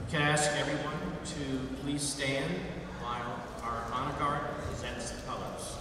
Can I ask everyone to please stand while our honor guard presents the colors.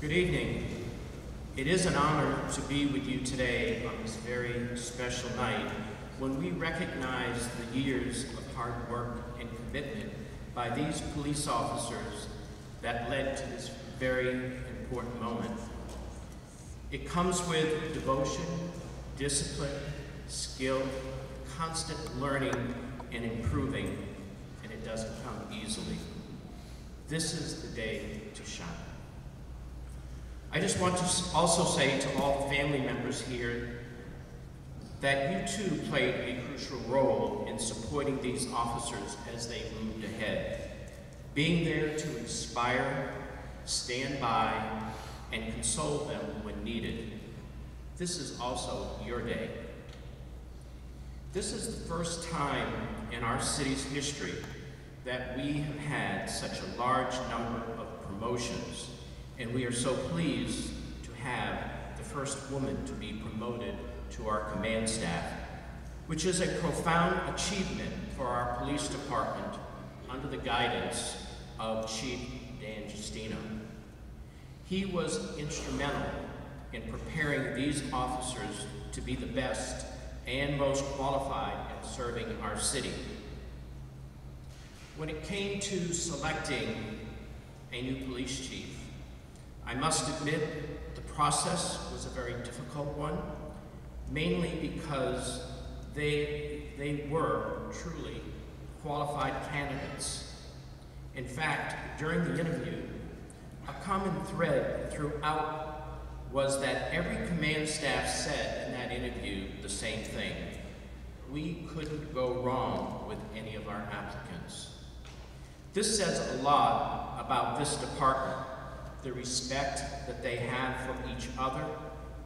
Good evening. It is an honor to be with you today on this very special night when we recognize the years of hard work and commitment by these police officers that led to this very important moment. It comes with devotion, discipline, skill, constant learning and improving, and it doesn't come easily. This is the day to shine. I just want to also say to all family members here that you too played a crucial role in supporting these officers as they moved ahead, being there to inspire, stand by, and console them when needed. This is also your day. This is the first time in our city's history that we have had such a large number of promotions. And we are so pleased to have the first woman to be promoted to our command staff, which is a profound achievement for our police department under the guidance of Chief Dan Justino. He was instrumental in preparing these officers to be the best and most qualified at serving our city. When it came to selecting a new police chief, I must admit the process was a very difficult one, mainly because they were truly qualified candidates. In fact, during the interview, a common thread throughout was that every command staff said in that interview the same thing. We couldn't go wrong with any of our applicants. This says a lot about this department, the respect that they have for each other,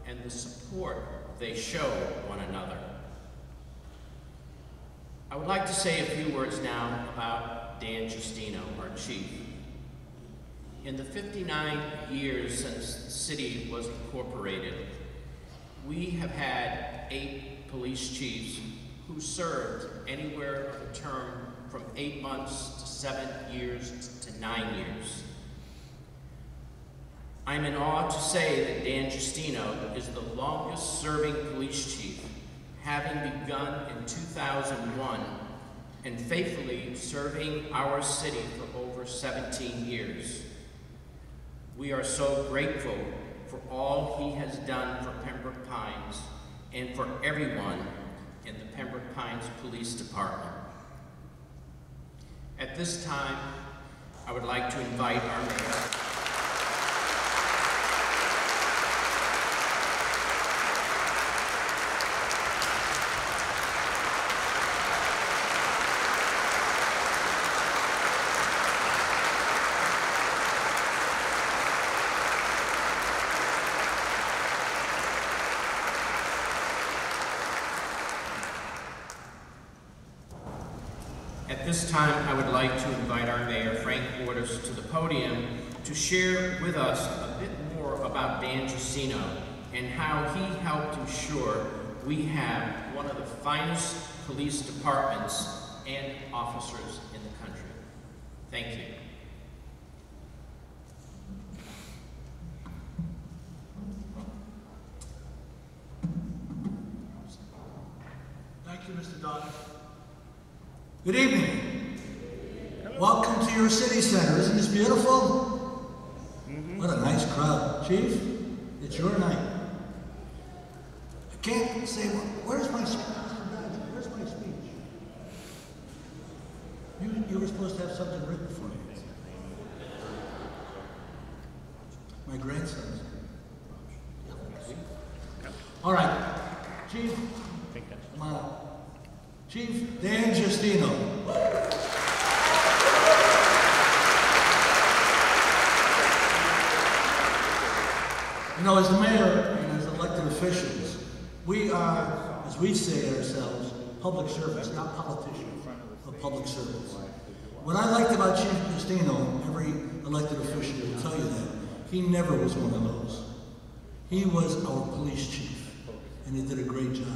and the support they show one another. I would like to say a few words now about Dan Justino, our chief. In the 59 years since the city was incorporated, we have had 8 police chiefs who served anywhere of a term from 8 months to 7 years to 9 years. I'm in awe to say that Dan Justino is the longest serving police chief, having begun in 2001 and faithfully serving our city for over 17 years. We are so grateful for all he has done for Pembroke Pines and for everyone in the Pembroke Pines Police Department. At this time, I would like to invite our mayor, At this time, I would like to invite our mayor, Frank Waters, to the podium to share with us a bit more about Dan Justino and how he helped ensure we have one of the finest police departments and officers in the country. Thank you. Thank you, Mr. Dodd. Good evening. welcome to your city center. Isn't this beautiful? What a nice crowd. Chief, it's your night. I can't say, where's my speech? Where's my speech? You were supposed to have something written for me. My grandsons. All right, Chief, come on up. Chief Dan Justino. You know, as the mayor and as elected officials, we are, as we say ourselves, public servants, not politicians, but public servants. What I liked about Chief Justino, every elected official will tell you that, he never was one of those. He was our police chief, and he did a great job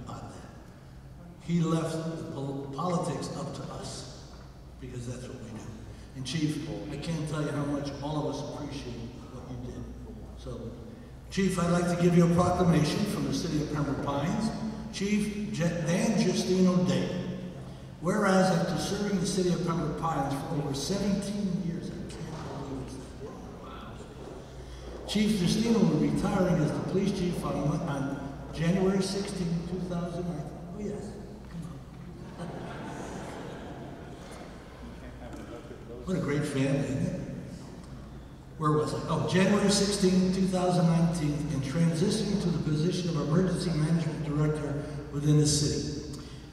about that. He left the politics up to us, because that's what we do. And Chief, I can't tell you how much all of us appreciate what you did. So, Chief, I'd like to give you a proclamation from the City of Pembroke Pines. Chief Dan Justino Day. Whereas after serving the City of Pembroke Pines for over 17 years, I can't believe it's that long. Wow. Chief Justino will be retiring as the police chief on January 16, 2009. Oh yes, come on. What a great family, isn't it? Where was I? Oh, January 16, 2019, and transitioning to the position of Emergency Management Director within the city.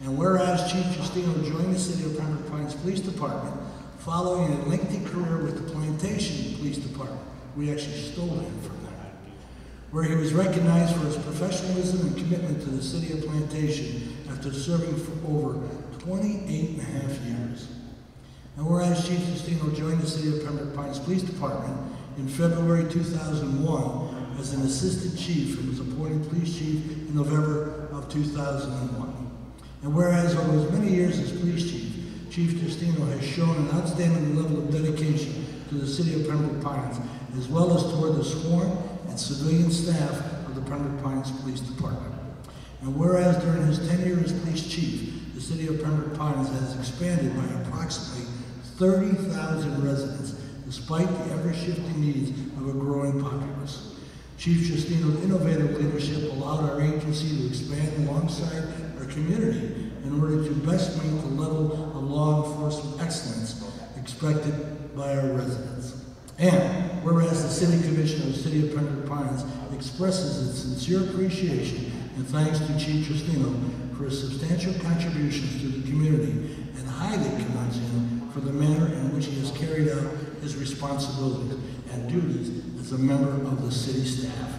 And whereas Chief Justino joined the City of Pembroke Pines Police Department following a lengthy career with the Plantation Police Department. We actually stole him from that. Where he was recognized for his professionalism and commitment to the City of Plantation after serving for over 28.5 years. And whereas Chief Justino joined the City of Pembroke Pines Police Department in February 2001 as an assistant chief and was appointed police chief in November of 2001. And whereas over his many years as police chief, Chief Justino has shown an outstanding level of dedication to the City of Pembroke Pines, as well as toward the sworn and civilian staff of the Pembroke Pines Police Department. And whereas during his tenure as police chief, the City of Pembroke Pines has expanded by approximately 30,000 residents, despite the ever-shifting needs of a growing populace. Chief Justino's innovative leadership allowed our agency to expand alongside our community in order to best meet the level of law enforcement excellence expected by our residents. And whereas the City Commission of the City of Pembroke Pines expresses its sincere appreciation and thanks to Chief Justino for his substantial contributions to the community and highly commends him for the manner in which he has carried out his responsibilities and duties as a member of the city staff.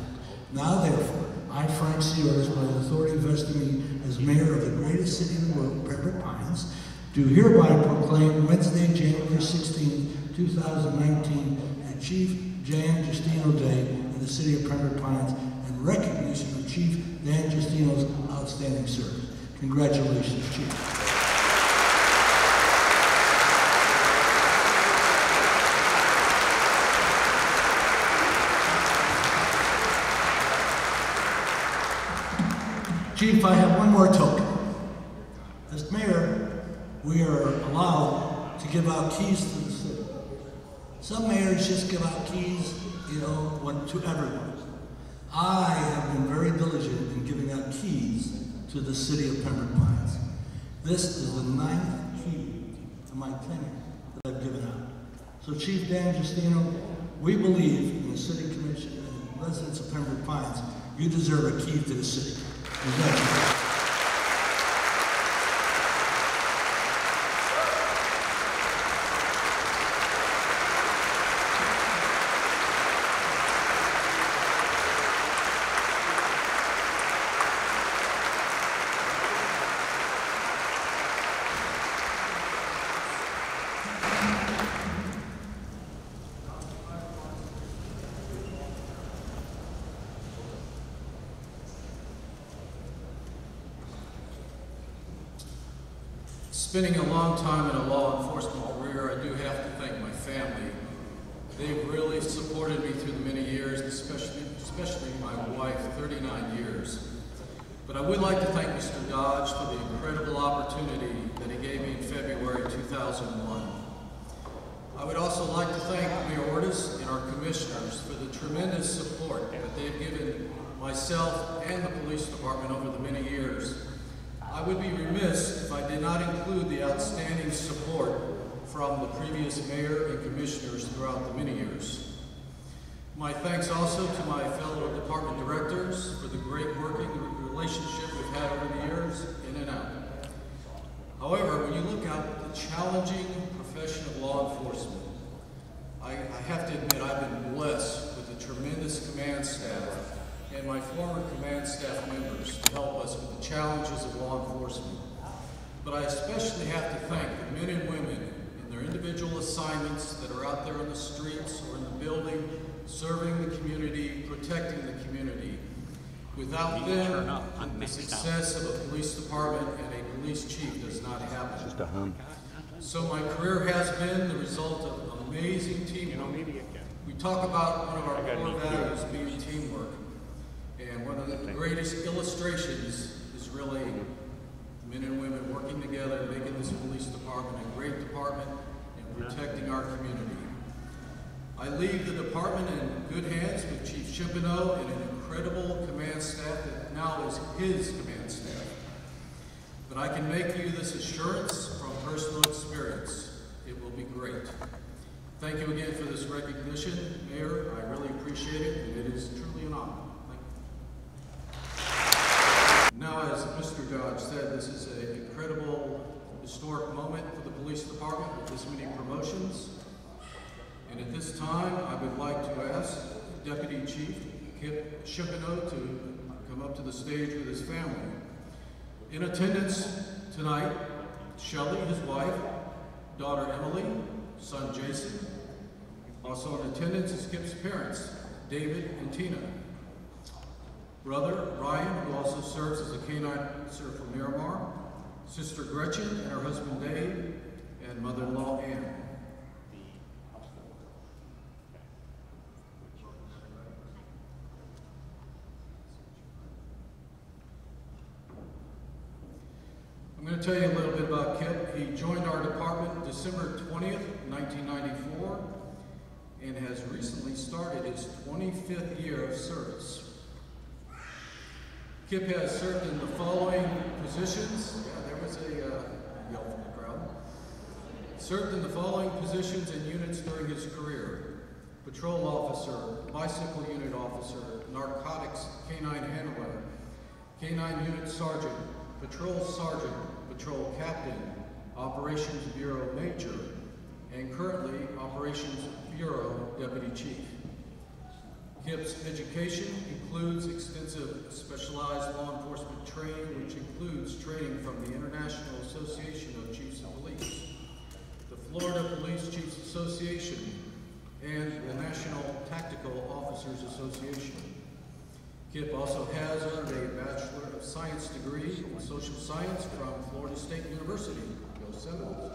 Now, therefore, I, Frank Sears, by the authority vested in me as mayor of the greatest city in the world, Pembroke Pines, do hereby proclaim Wednesday, January 16, 2019, as Chief Dan Justino Day in the City of Pembroke Pines in recognition of Chief Dan Justino's outstanding service. Congratulations, Chief. Chief, I have one more token. As mayor, we are allowed to give out keys to the city. Some mayors just give out keys, to everyone. I have been very diligent in giving out keys to the City of Pembroke Pines. This is the 9th key to my tenure that I've given out. So Chief Dan Justino, we believe in the City Commission and the residents of Pembroke Pines, you deserve a key to the city. Congratulations. Spending a long time in a law enforcement career, I do have to thank my family. They've really supported me through the many years, especially my wife, 39 years. But I would like to thank Mr. Dodge for the incredible opportunity that he gave me in February 2001. I would also like to thank Mayor Ortiz and our commissioners for the tremendous support that they've given myself and the police department over the many years. I would be remiss if I did not include the outstanding support from the previous mayor and commissioners throughout the many years. My thanks also to my fellow department directors for the great working relationship we've had over the years, in and out. However, when you look at the challenging profession of law enforcement, I have to admit I've been blessed with the tremendous command staff and my former command staff members to help us with the challenges of law enforcement. But I especially have to thank the men and women in their individual assignments that are out there on the streets or in the building, serving the community, protecting the community. Without them, the success of a police department and a police chief does not happen. Just a hum. So my career has been the result of amazing teamwork. We talk about one of our core values being teamwork. And one of the greatest illustrations is really men and women working together, making this police department a great department and protecting our community. I leave the department in good hands with Chief Justino and an incredible command staff that now is his command staff. But I can make you this assurance from personal experience. It will be great. Thank you again for this recognition, Mayor. I really appreciate it, and it is truly an honor. Now, as Mr. Dodge said, this is an incredible, historic moment for the police department with this many promotions. And at this time, I would like to ask Deputy Chief Kip Shipino to come up to the stage with his family. In attendance tonight, Shelley, his wife, daughter Emily, son Jason. Also in attendance is Kip's parents, David and Tina. Brother Ryan, who also serves as a canine officer for Miramar, sister Gretchen and her husband Dave, and mother-in-law Ann. I'm going to tell you a little bit about Kip. He joined our department December 20th, 1994, and has recently started his 25th year of service. Kip has served in the following positions. Yeah, there was a yell from the crowd. Served in the following positions and units during his career: patrol officer, bicycle unit officer, narcotics canine handler, canine unit sergeant, patrol sergeant, patrol captain, operations bureau major, and currently operations bureau deputy chief. Kip's education includes extensive specialized law enforcement training, which includes training from the International Association of Chiefs of Police, the Florida Police Chiefs Association, and the National Tactical Officers Association. Kip also has earned a Bachelor of Science degree in Social Science from Florida State University. Go Seminoles.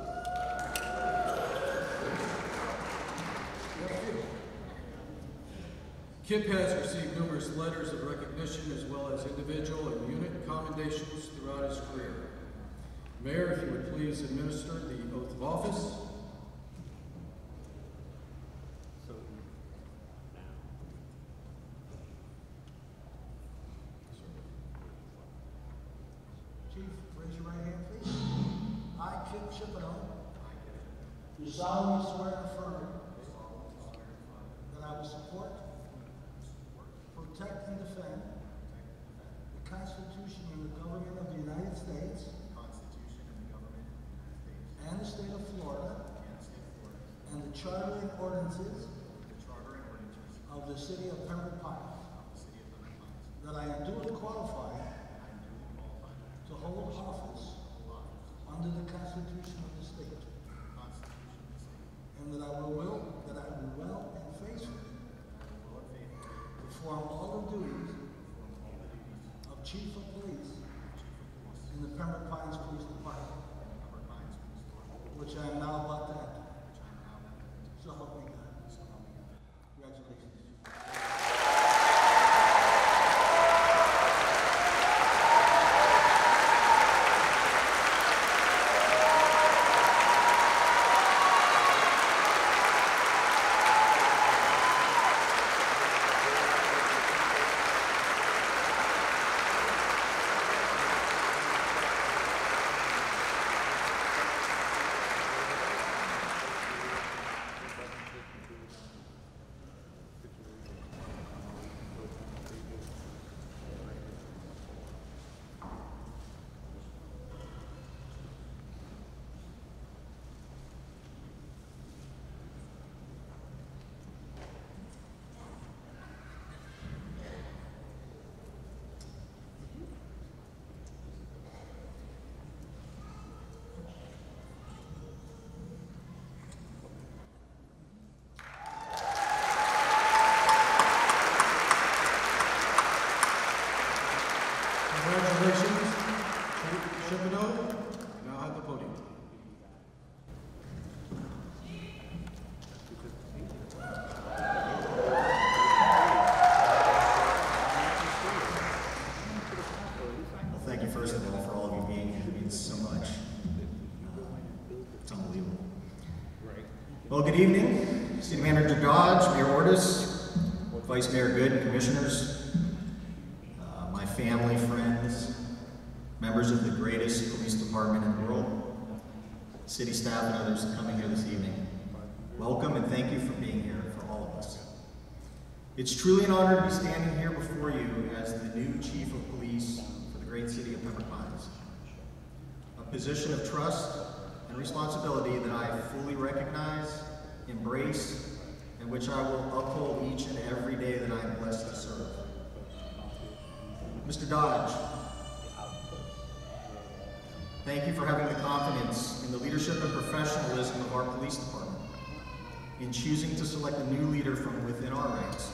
Kip has received numerous letters of recognition as well as individual and unit commendations throughout his career. Mayor, if you would please administer the oath of office. Chief, raise your right hand, please. I, Kip Shipino, do solemnly swear and affirm that I will support, protect, and defend the Constitution and the government of the United States and the state of Florida and the charter and ordinances of the City of Pembroke Pines, that I am duly qualified to hold office under the Constitution of the state, and that I will well and faithfully perform all the duties of Chief of Police in the Pembroke Pines Police Department, which I am now about to enter. So help me God. Congratulations. Shepino, you now have the podium. Well, thank you first of all for all of you being here. It means so much. It's unbelievable. Well, good evening, City Manager Dodge, Mayor Ortiz, Vice Mayor Good, and Commissioners, my family, friends, members of the greatest police department in the world, city staff, and others coming here this evening. Welcome and thank you for being here for all of us. It's truly an honor to be standing here before you as the new Chief of Police for the great city of Pembroke Pines. A position of trust and responsibility that I fully recognize, embrace, and which I will uphold each and every day that I am blessed to serve. Mr. Dodge, thank you for having the confidence in the leadership and professionalism of our police department, in choosing to select a new leader from within our ranks.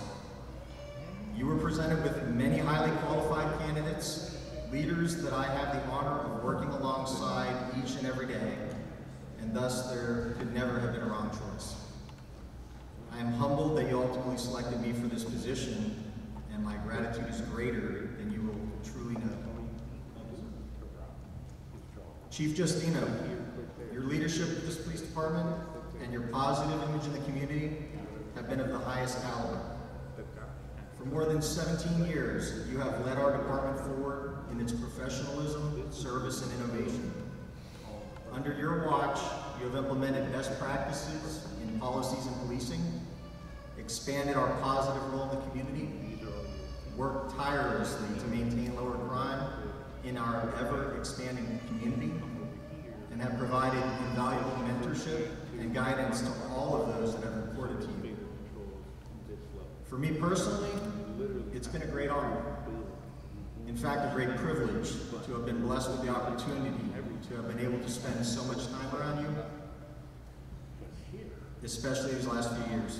You were presented with many highly qualified candidates, leaders that I have the honor of working alongside each and every day, and thus there could never have been a wrong choice. I am humbled that you ultimately selected me for this position, and my gratitude is greater than you will truly know. Chief Justino, your leadership of this police department and your positive image in the community have been of the highest caliber. For more than 17 years, you have led our department forward in its professionalism, service, and innovation. Under your watch, you have implemented best practices in policies and policing, expanded our positive role in the community, worked tirelessly to maintain lower crime in our ever-expanding community, and have provided invaluable mentorship and guidance to all of those that have reported to you. For me personally, it's been a great honor. In fact, a great privilege to have been blessed with the opportunity to have been able to spend so much time around you, especially these last few years.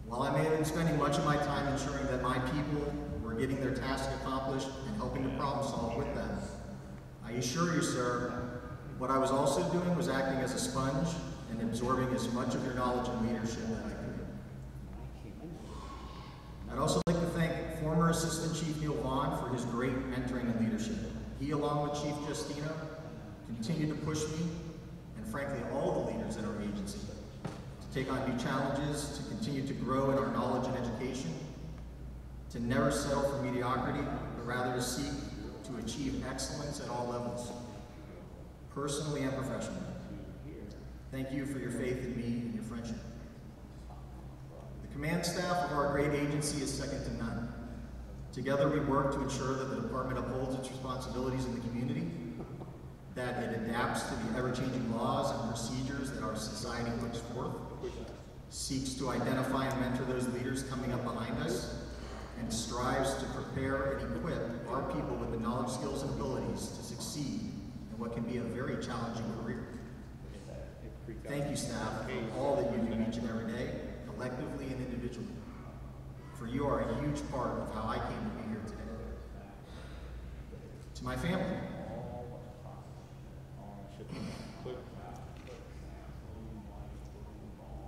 While I may have been spending much of my time ensuring that my people were getting their tasks accomplished and helping to problem solve with them, I assure you, sir, what I was also doing was acting as a sponge and absorbing as much of your knowledge and leadership that I could. I'd also like to thank former Assistant Chief Neil Vaughn for his great mentoring and leadership. He, along with Chief Justino, continued to push me, and frankly all the leaders in our agency, to take on new challenges, to continue to grow in our knowledge and education, to never settle for mediocrity, but rather to seek to achieve excellence at all levels, personally and professionally. Thank you for your faith in me and your friendship. The command staff of our great agency is second to none. Together we work to ensure that the department upholds its responsibilities in the community, that it adapts to the ever-changing laws and procedures that our society puts forth, seeks to identify and mentor those leaders coming up behind us, and strives to prepare and equip our people with the knowledge, skills, and abilities to succeed in what can be a very challenging career. Thank you, staff, for all that you do each and every day, collectively and individually, for you are a huge part of how I came to be here today. To my family,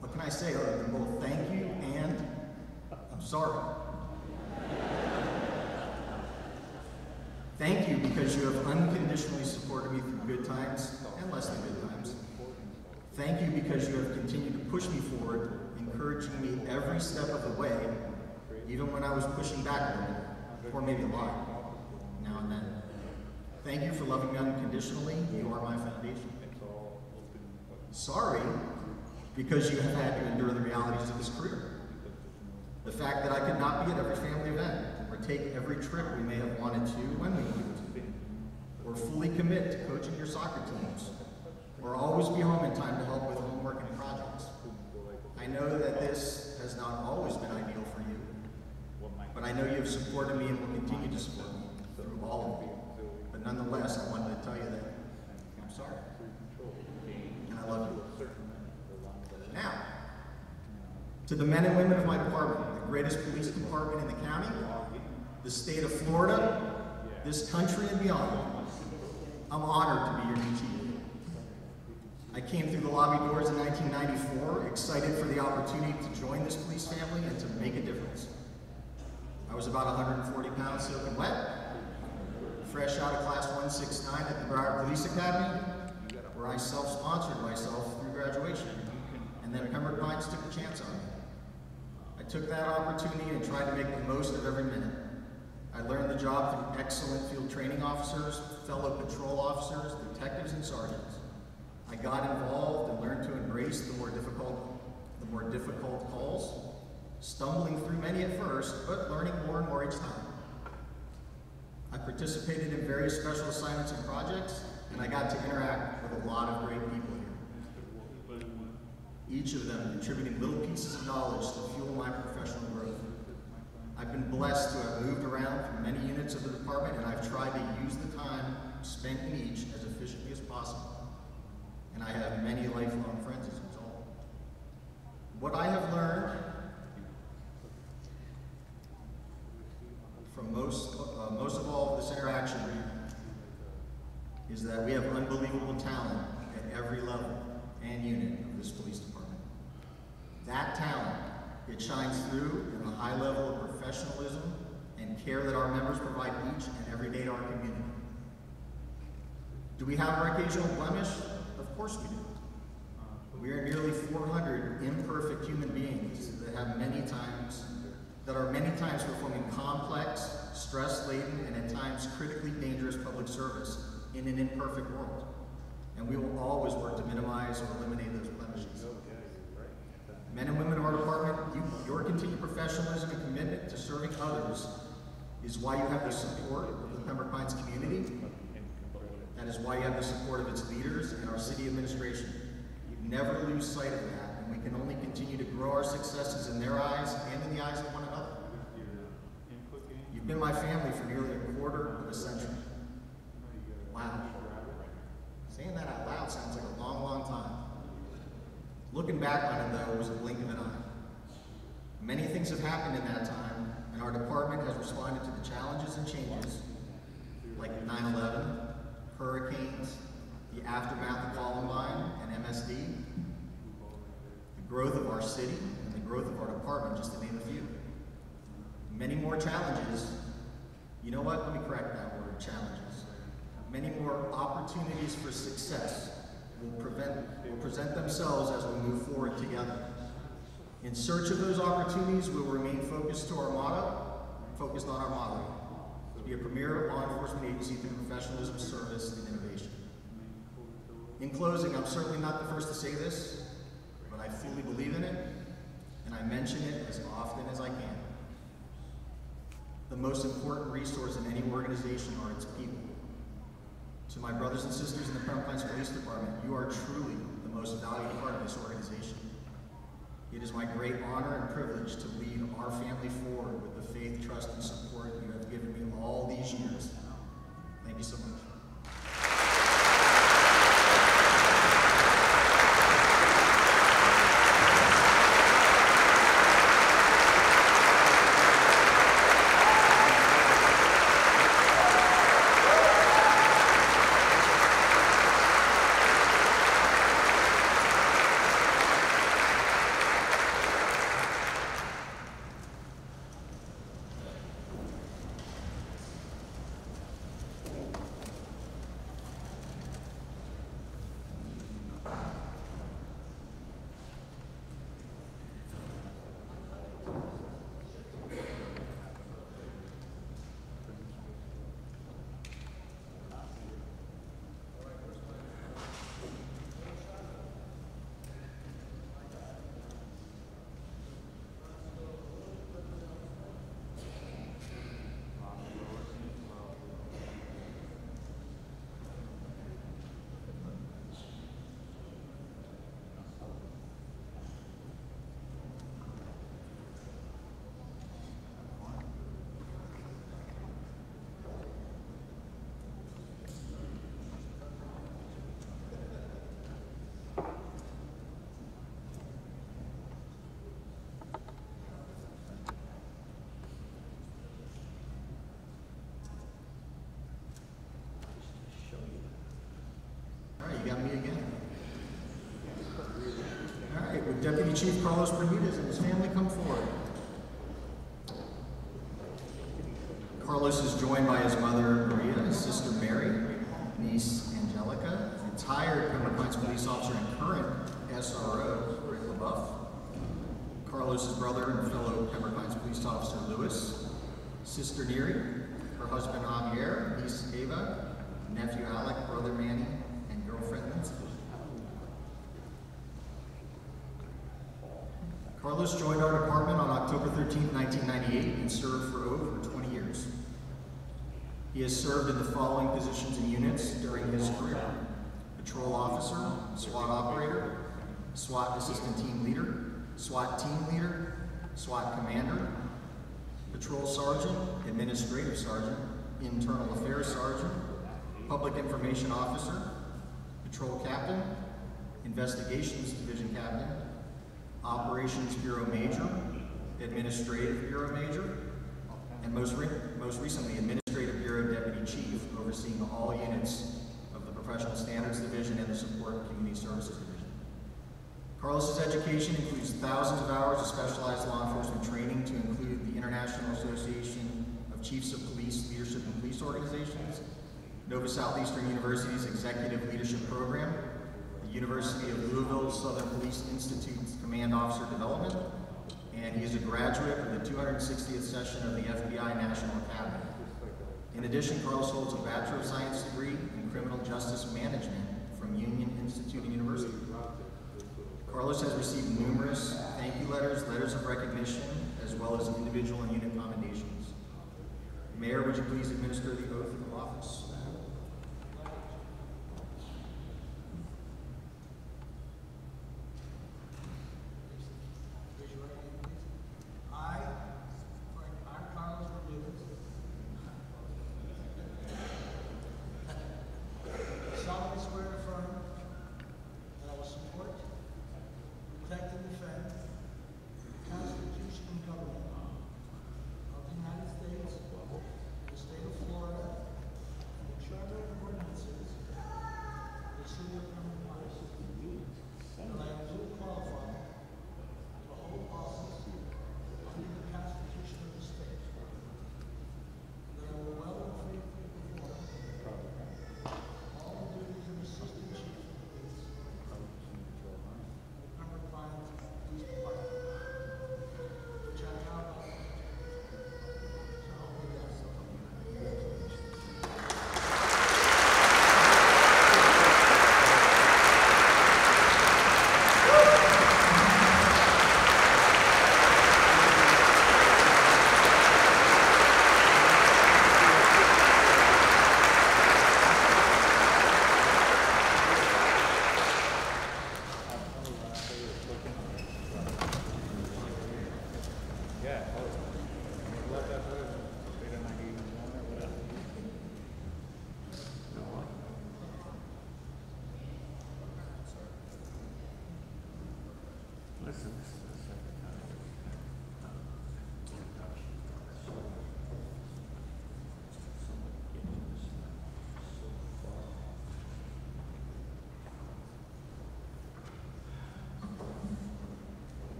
what can I say other than both thank you and I'm sorry? Thank you because you have unconditionally supported me through good times and less than good times. Thank you because you have continued to push me forward, encouraging me every step of the way, even when I was pushing back a little, or maybe a lot, now and then. Thank you for loving me unconditionally. You are my foundation. Sorry, because you have had to endure the realities of this career. The fact that I could not be at every family event, or take every trip we may have wanted to when we wanted to, or fully commit to coaching your soccer teams, or always be home in time to help with homework and projects. I know that this has not always been ideal for you, but I know you have supported me and will continue to support me through all of you. But nonetheless, I wanted to tell you that I'm sorry, and I love you. Now, to the men and women of my department, the greatest police department in the county, the state of Florida, this country and beyond, I'm honored to be your new chief. I came through the lobby doors in 1994, excited for the opportunity to join this police family and to make a difference. I was about 140 pounds soaking wet, fresh out of Class 169 at the Broward Police Academy, where I self-sponsored myself through graduation, and then Pembroke Pines took a chance on me. I took that opportunity and tried to make the most of every minute. I learned the job through excellent field training officers, fellow patrol officers, detectives, and sergeants. I got involved and learned to embrace the more difficult calls, stumbling through many at first, but learning more and more each time. I participated in various special assignments and projects, and I got to interact with a lot of great people here. Each of them contributing little pieces of knowledge to fuel my professional growth. I've been blessed to have moved around through many units of the department, and I've tried to use the time spent in each as efficiently as possible. And I have many lifelong friends as a result. What I have learned from most of all of this interaction is that we have unbelievable talent at every level and unit of this police department. That talent, it shines through in the high level of professionalism and care that our members provide each and every day to our community. Do we have our occasional blemish? Of course we do. We are nearly 400 imperfect human beings that are many times performing complex, stress-laden, and at times critically dangerous public service in an imperfect world. And we will always work to minimize or eliminate those blemishes. Men and women of our department, your continued professionalism and commitment to serving others is why you have the support of the Pembroke Pines community. That is why you have the support of its leaders and our city administration. Never lose sight of that, and we can only continue to grow our successes in their eyes and in the eyes of one another. You've been my family for nearly a quarter of a century. Wow. Saying that out loud sounds like a long, long time. Looking back on it, though, was a blink of an eye. Many things have happened in that time, and our department has responded to the challenges and changes, like 9/11, hurricanes, the aftermath of Columbine and MSD, the growth of our city, and the growth of our department, just to name a few. Many more challenges. You know what? Let me correct that word, challenges. Many more opportunities for success will present themselves as we move forward together. In search of those opportunities, we will remain focused on our motto, to be a premier law enforcement agency through professionalism, service, and innovation. In closing, I'm certainly not the first to say this, but I fully believe in it, and I mention it as often as I can. The most important resource in any organization are its people. To my brothers and sisters in the Pembroke Pines Police Department, you are truly the most valued part of this organization. It is my great honor and privilege to lead our family forward with the faith, trust, and support you have given me all these years. Thank you so much. Chief Carlos Bermudez and his family come forward. Carlos is joined by his mother, Maria, his sister, Mary, niece, Angelica, retired Pembroke Pines police officer and current SRO, Rick LaBeouf, Carlos's brother and fellow Pembroke Pines police officer, Louis, sister, Neri, her husband, Javier, niece, Ava, nephew, Alec, brother, Manny, and girlfriend, Lindsay. Carlos joined our department on October 13, 1998 and served for over 20 years. He has served in the following positions and units during his career: patrol officer, SWAT operator, SWAT assistant team leader, SWAT team leader, SWAT commander, patrol sergeant, administrative sergeant, internal affairs sergeant, public information officer, patrol captain, investigations division captain, operations bureau major, administrative bureau major, and most recently administrative bureau deputy chief, overseeing all units of the professional standards division and the support community services division. Carlos's education includes thousands of hours of specialized law enforcement training, to include the International Association of Chiefs of Police Leadership and Police Organizations, Nova Southeastern University's Executive Leadership Program, the University of Louisville Southern Police Institute's Command Officer Development, and he is a graduate of the 260th session of the FBI National Academy. In addition, Carlos holds a Bachelor of Science degree in Criminal Justice Management from Union Institute University. Carlos has received numerous thank you letters, letters of recognition, as well as individual and unit commendations. Mayor, would you please administer the oath of office?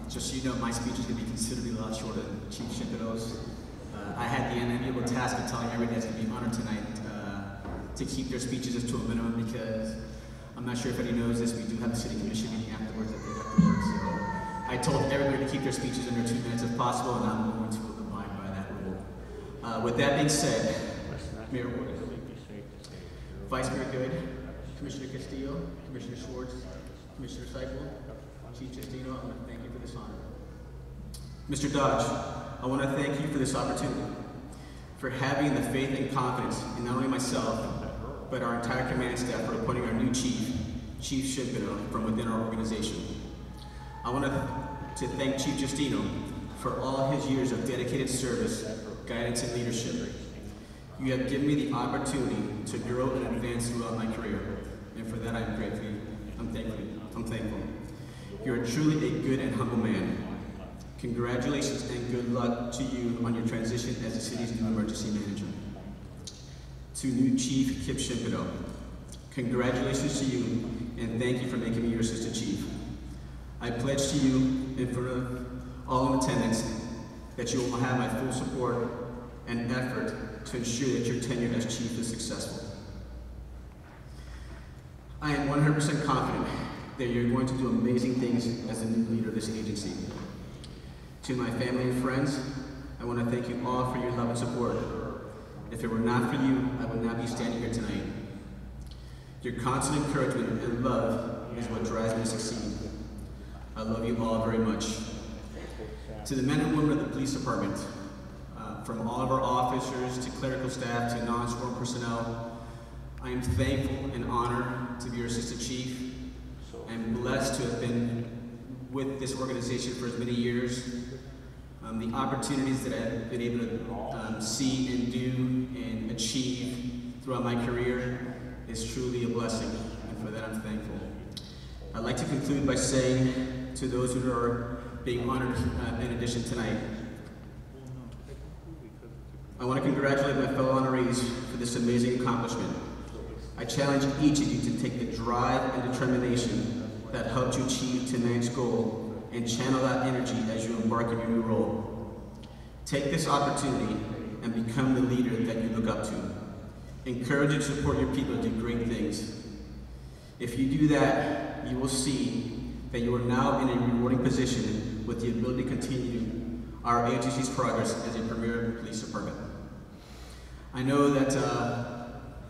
Just so you know, my speech is going to be considerably a lot shorter than Chief Shimpedo's. I had the enviable task of telling everybody that's going to be honored tonight to keep their speeches just to a minimum, because I'm not sure if anybody knows this, we do have a city commission meeting afterwards that they have to work. So I told everybody to keep their speeches under 2 minutes if possible, and I'm going to abide by that rule. With that being said, Mayor Wood, Vice Mayor Good, Commissioner Castillo, Commissioner Schwartz, Commissioner Seipel, Chief Justino, I want to thank you for this honor. Mr. Dodge, I want to thank you for this opportunity, for having the faith and confidence in not only myself, but our entire command staff for appointing our new chief, Chief Shimpedo, from within our organization. I want to thank Chief Justino for all his years of dedicated service, guidance, and leadership. You have given me the opportunity to grow and advance throughout my career, and for that I am grateful. I'm thankful. You are truly a good and humble man. Congratulations and good luck to you on your transition as the city's new emergency manager. To new Chief Kip Shimpido, congratulations to you and thank you for making me your assistant chief. I pledge to you and for all in attendance that you will have my full support and effort to ensure that your tenure as chief is successful. I am 100% confident that you're going to do amazing things as the new leader of this agency. To my family and friends, I want to thank you all for your love and support. If it were not for you, I would not be standing here tonight. Your constant encouragement and love is what drives me to succeed. I love you all very much. To the men and women of the police department, from all of our officers to clerical staff to non-sworn personnel, I am thankful and honored to be your assistant chief. I am blessed to have been with this organization for as many years. The opportunities that I've been able to see and do and achieve throughout my career is truly a blessing, and for that I'm thankful. I'd like to conclude by saying to those who are being honored in addition tonight, I want to congratulate my fellow honorees for this amazing accomplishment. I challenge each of you to take the drive and determination that helped you achieve tonight's goal and channel that energy as you embark on your new role. Take this opportunity and become the leader that you look up to. Encourage and support your people to do great things. If you do that, you will see that you are now in a rewarding position with the ability to continue our agency's progress as a premier police department. I know that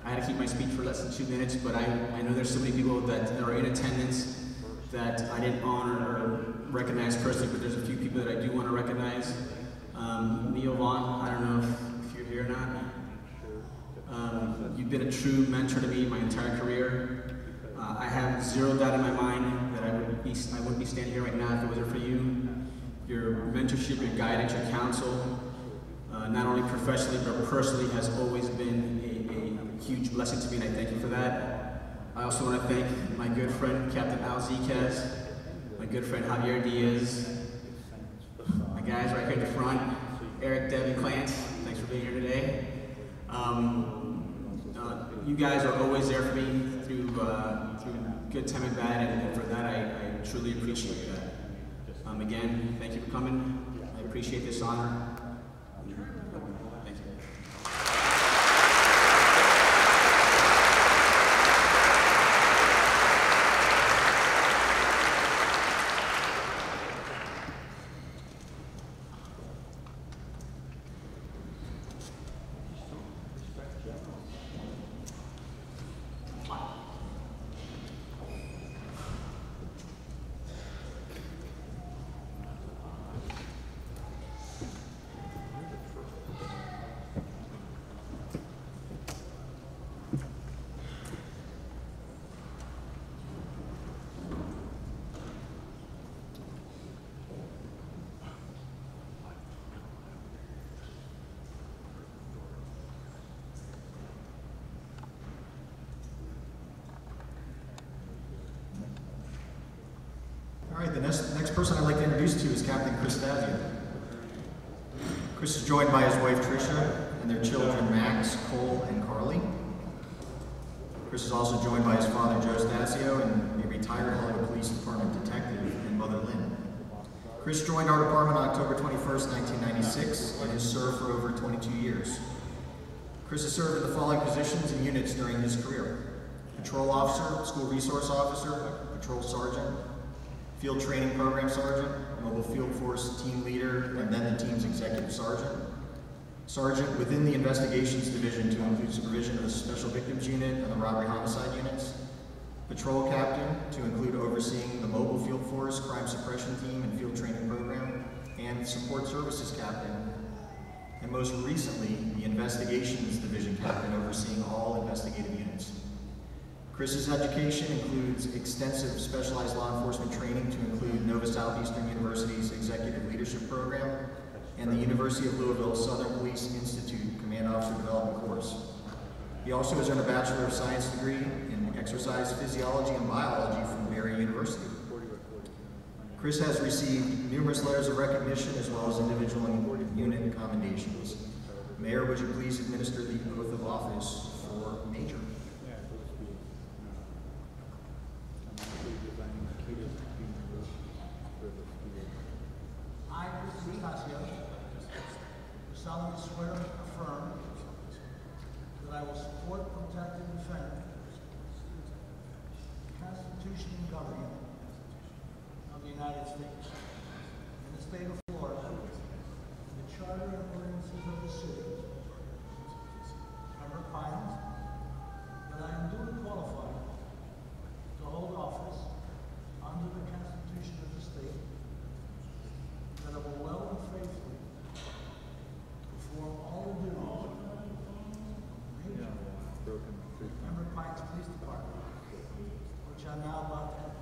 I had to keep my speech for less than 2 minutes, but I know there's so many people that are in attendance that I didn't honor or recognize personally, but there's a few people that I do want to recognize. Neil Vaughn, I don't know if you're here or not. You've been a true mentor to me my entire career. I have zero doubt in my mind that I wouldn't be standing here right now if it wasn't for you. Your mentorship, your guidance, your counsel, not only professionally but personally, has always been a huge blessing to me, and I thank you for that. I also want to thank my good friend Captain Al Zquez, my good friend Javier Diaz, my guys right here at the front, Eric, Deb, and Clance. Thanks for being here today. You guys are always there for me through good time and bad, and for that I truly appreciate that. Again, thank you for coming. I appreciate this honor. Thank you. All right, the next person I'd like to introduce to you is Captain Chris Dazio. Chris is joined by his wife Tricia and their children Max, Cole, and Carly. Chris is also joined by his father Joe Stasio and a retired Hollywood Police Department detective and mother Lynn. Chris joined our department on October 21st, 1996 and has served for over 22 years. Chris has served in the following positions and units during his career: Patrol Officer, School Resource Officer, Patrol Sergeant, Field Training Program Sergeant, Mobile Field Force Team Leader, and then the team's Executive Sergeant. Sergeant within the Investigations Division to include supervision of the Special Victims Unit and the Robbery Homicide Units. Patrol Captain to include overseeing the Mobile Field Force Crime Suppression Team and Field Training Program, and Support Services Captain. And most recently, the Investigations Division Captain overseeing all investigative units. Chris's education includes extensive specialized law enforcement training to include Nova Southeastern University's Executive Leadership Program, and the University of Louisville Southern Police Institute Command Officer Development course. He also has earned a Bachelor of Science degree in Exercise Physiology and Biology from Barry University. Chris has received numerous letters of recognition as well as individual and unit commendations. Mayor, would you please administer the oath of office for Major? I, Justino, solemnly swear and affirm that I will support, protect, and defend the Constitution and government of the United States and the state of Florida, and the charter and ordinances of the city of Pembroke Pines, that I am duly qualified to hold office under the Constitution of the state, that I will well and faithfully perform all the duties of Major Pembroke Pines Police Department, which I'm now about to enter.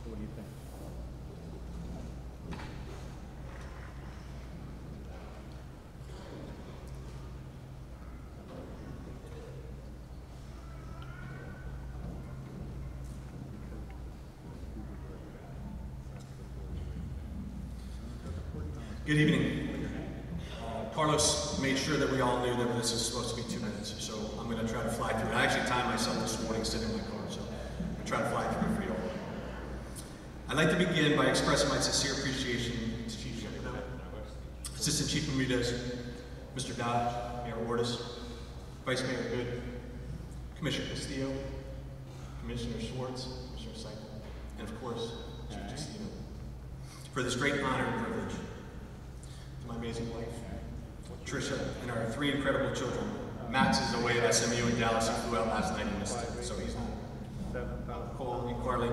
What do you think? Good evening. Carlos made sure that we all knew that this is supposed to be 2 minutes, so I'm going to try to fly through it. I actually timed myself this morning sitting in my car, so I'm going to try to fly through it for you all. I'd like to begin by expressing my sincere appreciation to Chief Justino, Assistant Chief Bermudez, Mr. Dodge, Mayor Ortiz, Vice Mayor Good, Commissioner Castillo, Commissioner Schwartz, Commissioner Seifel, and of course, Chief Justino, for this great honor and privilege. To my amazing wife, Tricia, and our 3 incredible children. Max is away at SMU in Dallas. He flew out last night and missed it, so he's not. Cole and Carly.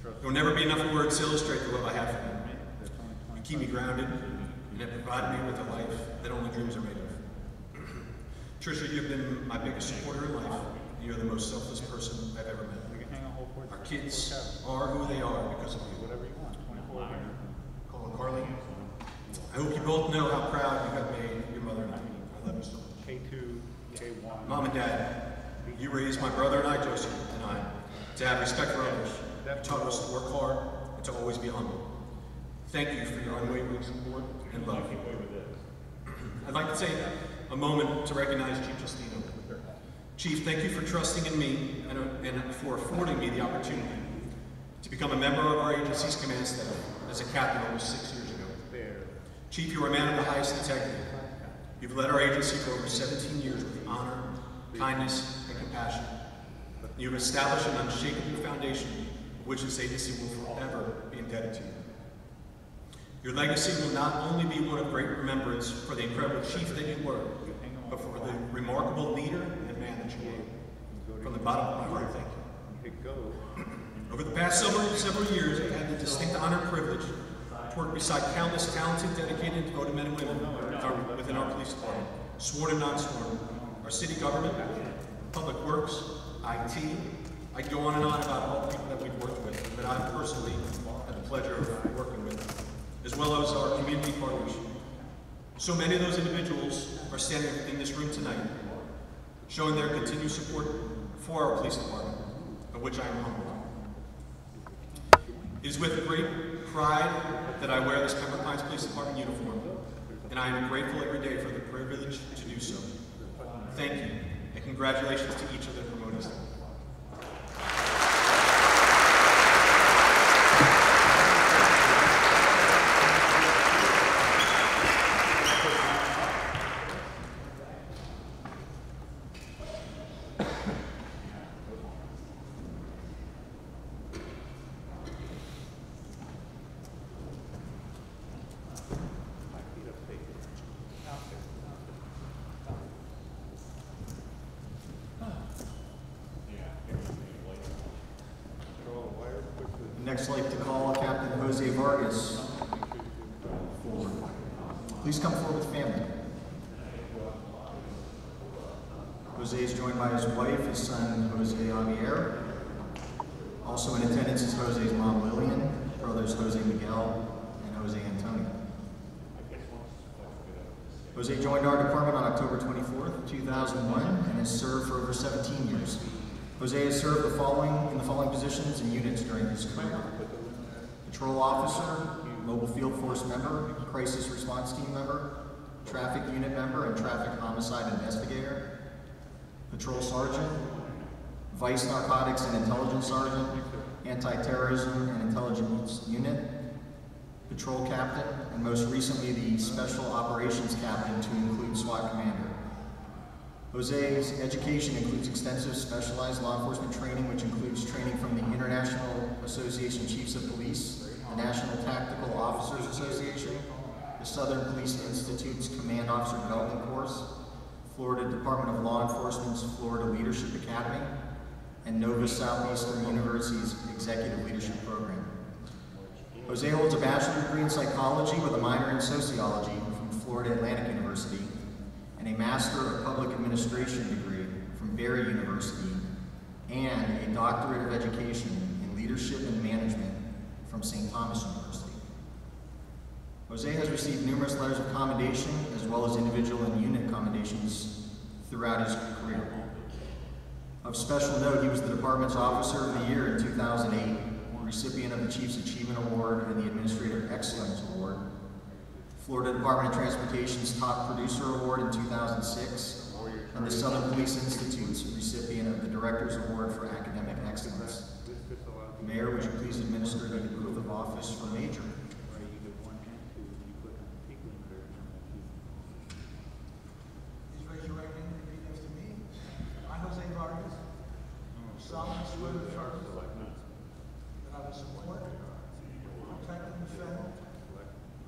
There will never be enough words to illustrate the love I have for them. You keep me grounded and have provided me with a life that only dreams are made of. Tricia, you've been my biggest supporter in life. You're the most selfless person I've ever met. Our kids are who they are because of you. Cole and Carly, I hope you both know how proud you have made your mother and I love you so much. K2, K1. Mom and Dad, you raised my brother and I, Joseph, and I, to have respect for others. You taught us to work hard and to always be humble. Thank you for your unwavering support and love. I'd like to take a moment to recognize Chief Justino. Chief, thank you for trusting in me and for affording me the opportunity to become a member of our agency's command staff as a captain almost 6 years ago. Chief, you are a man of the highest integrity. You've led our agency for over 17 years with honor, kindness, and compassion. You have established an unshakable foundation which this agency will forever be indebted to you. Your legacy will not only be one of great remembrance for the incredible chief that you were, but for the remarkable leader and man that you were. From the bottom of my heart, thank you. Over the past several years, I've had the distinct honor and privilege to work beside countless talented, dedicated, and devoted men and women within our police department, sworn and non-sworn, our city government, public works, IT. I could go on and on about all the people that we've worked with, that I've personally had the pleasure of working with, as well as our community partners. So many of those individuals are standing in this room tonight, showing their continued support for our police department, of which I am humbled. It is with great pride that I wear this Pembroke Pines Police Department uniform, and I am grateful every day for the privilege to do so. Thank you, and congratulations to each of the promotees. next like to call Captain Jose Vargas forward. Please come forward with family. Jose is joined by his wife, his son, Jose Javier. Also in attendance is Jose's mom, Lillian, brothers Jose Miguel and Jose Antonio. Jose joined our department on October 24th, 2001, and has served for over 17 years. Jose has served in the following positions and units during his career: patrol officer, mobile field force member, crisis response team member, traffic unit member, and traffic homicide investigator, patrol sergeant, vice narcotics and intelligence sergeant, anti-terrorism and intelligence unit, patrol captain, and most recently the special operations captain to include SWAT commander. Jose's education includes extensive specialized law enforcement training, which includes training from the International Association of Chiefs of Police, the National Tactical Officers Association, the Southern Police Institute's Command Officer Development Course, Florida Department of Law Enforcement's Florida Leadership Academy, and Nova Southeastern University's Executive Leadership Program. Jose holds a bachelor's degree in psychology with a minor in sociology from Florida Atlantic University, and a Master of Public Administration degree from Barry University, and a Doctorate of Education in Leadership and Management from St. Thomas University. Jose has received numerous letters of commendation as well as individual and unit commendations throughout his career. Of special note, he was the department's Officer of the Year in 2008, recipient of the Chief's Achievement Award and the Administrator Excellence Award, Florida Department of Transportation's Top Producer Award in 2006, and the Southern Police Institute's recipient of the Director's Award for Academic Excellence. Mayor, would you please administer the oath of office for Major? Please raise your right hand and repeat after me. I, Jose Vargas, solemnly swear and affirm that I will support, protect, and defend the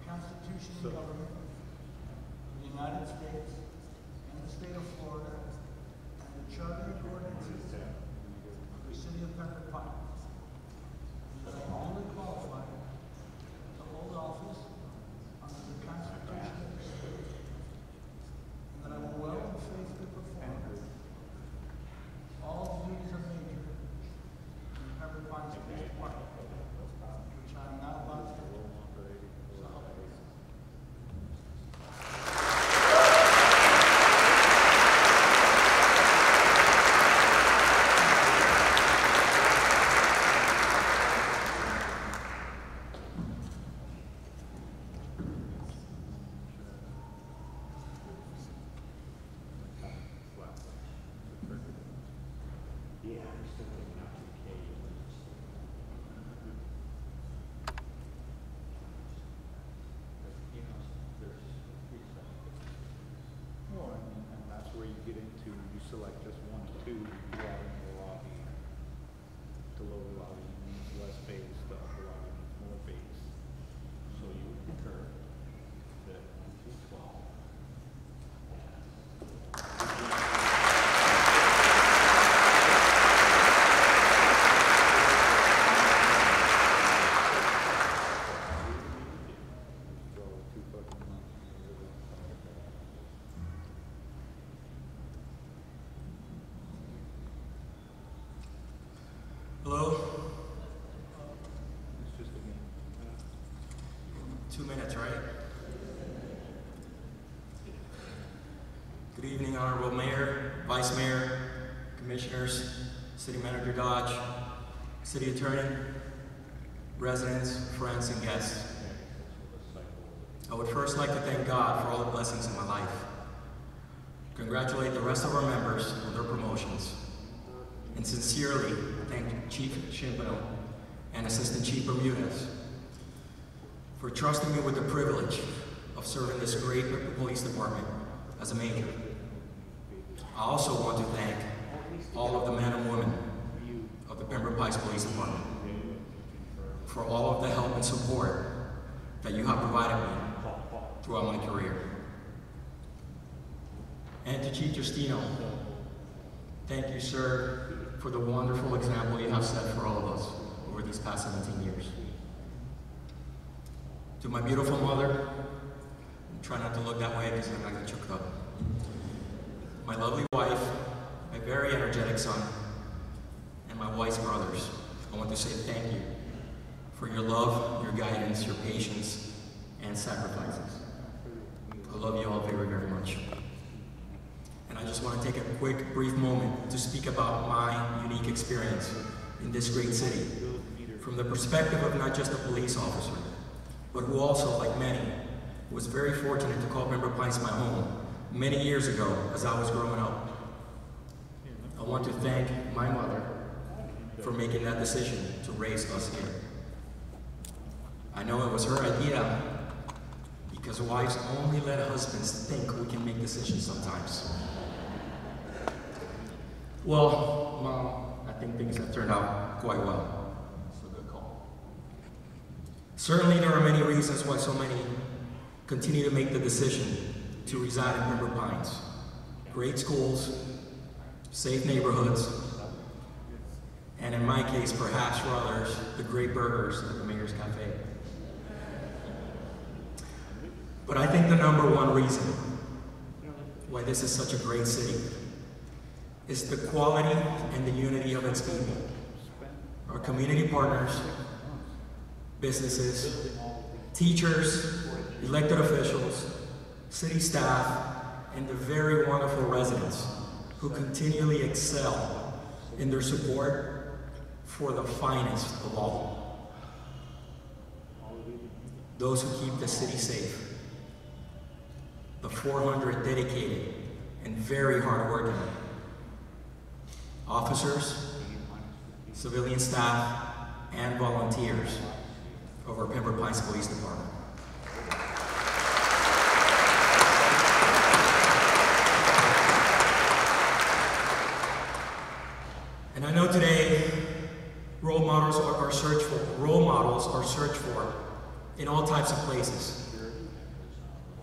Constitution and government of the United States and the state of Florida and the charter and ordinances of the City of Pembroke Pines, and that I am duly qualified to hold office under the Constitution of the state, and that I will well and faithfully perform all the duties of Major in the Pembroke Pines Police Department, which I am now about to do. So help me God. And that's where you get into, you select just 1 or 2, you go out in the lobby. The lower lobby needs less space, the upper lobby needs more space. So you would concur that 1 through 12. Hello? It's just a game. 2 minutes, right? Good evening, Honorable Mayor, Vice Mayor, Commissioners, City Manager Dodge, City Attorney, residents, friends, and guests. I would first like to thank God for all the blessings in my life. Congratulate the rest of our members on their promotions. And sincerely thank Chief Chimpano and Assistant Chief Bermudez for trusting me with the privilege of serving this great police department as a major. I also want to thank all of the men and women of the Pembroke Pines Police Department for all of the help and support that you have provided me throughout my career. And to Chief Justino, thank you, sir, for the wonderful example you have set for all of us over these past 17 years. To my beautiful mother, try not to look that way because I'm not going to choke up. My lovely wife, my very energetic son, and my wife's brothers, I want to say thank you for your love, your guidance, your patience, and sacrifices. I love you all very, very much. And I just want to take a quick, brief moment to speak about my unique experience in this great city, from the perspective of not just a police officer, but who also, like many, was very fortunate to call Pembroke Pines my home many years ago as I was growing up. I want to thank my mother for making that decision to raise us here. I know it was her idea because wives only let husbands think we can make decisions sometimes. Well, Mom, I think things have turned out quite well. It's a good call. Certainly there are many reasons why so many continue to make the decision to reside in Pembroke Pines. Great schools, safe neighborhoods, and in my case, perhaps for others, the great burgers at the Mayor's Cafe. But I think the number one reason why this is such a great city is the quality and the unity of its people. Our community partners, businesses, teachers, elected officials, city staff, and the very wonderful residents who continually excel in their support for the finest of all. Those who keep the city safe. The 400 dedicated and very hardworking officers, civilian staff, and volunteers of our Pembroke Pines Police Department. And I know today role models are searched for in all types of places.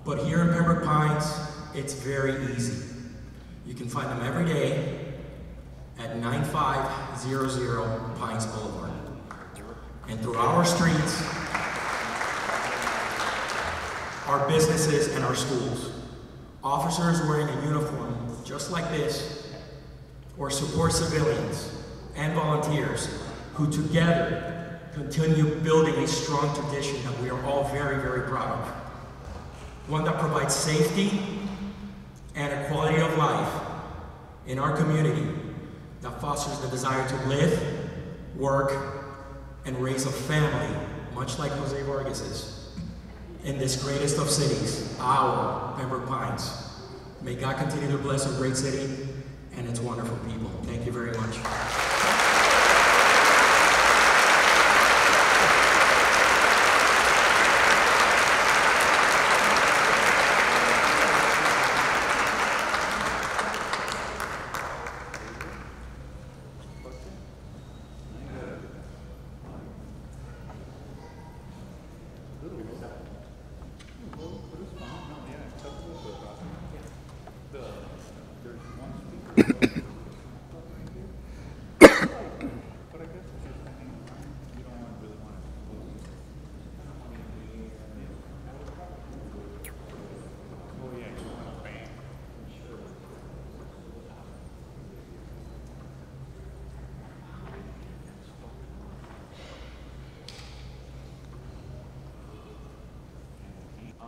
But here in Pembroke Pines, it's very easy. You can find them every day at 9500 Pines Boulevard. And through our streets, our businesses, and our schools, officers wearing a uniform just like this, or support civilians and volunteers who together continue building a strong tradition that we are all very, very proud of. One that provides safety and a quality of life in our community that fosters the desire to live, work, and raise a family, much like Jose Vargas's, in this greatest of cities, our Pembroke Pines. May God continue to bless our great city and its wonderful people. Thank you very much.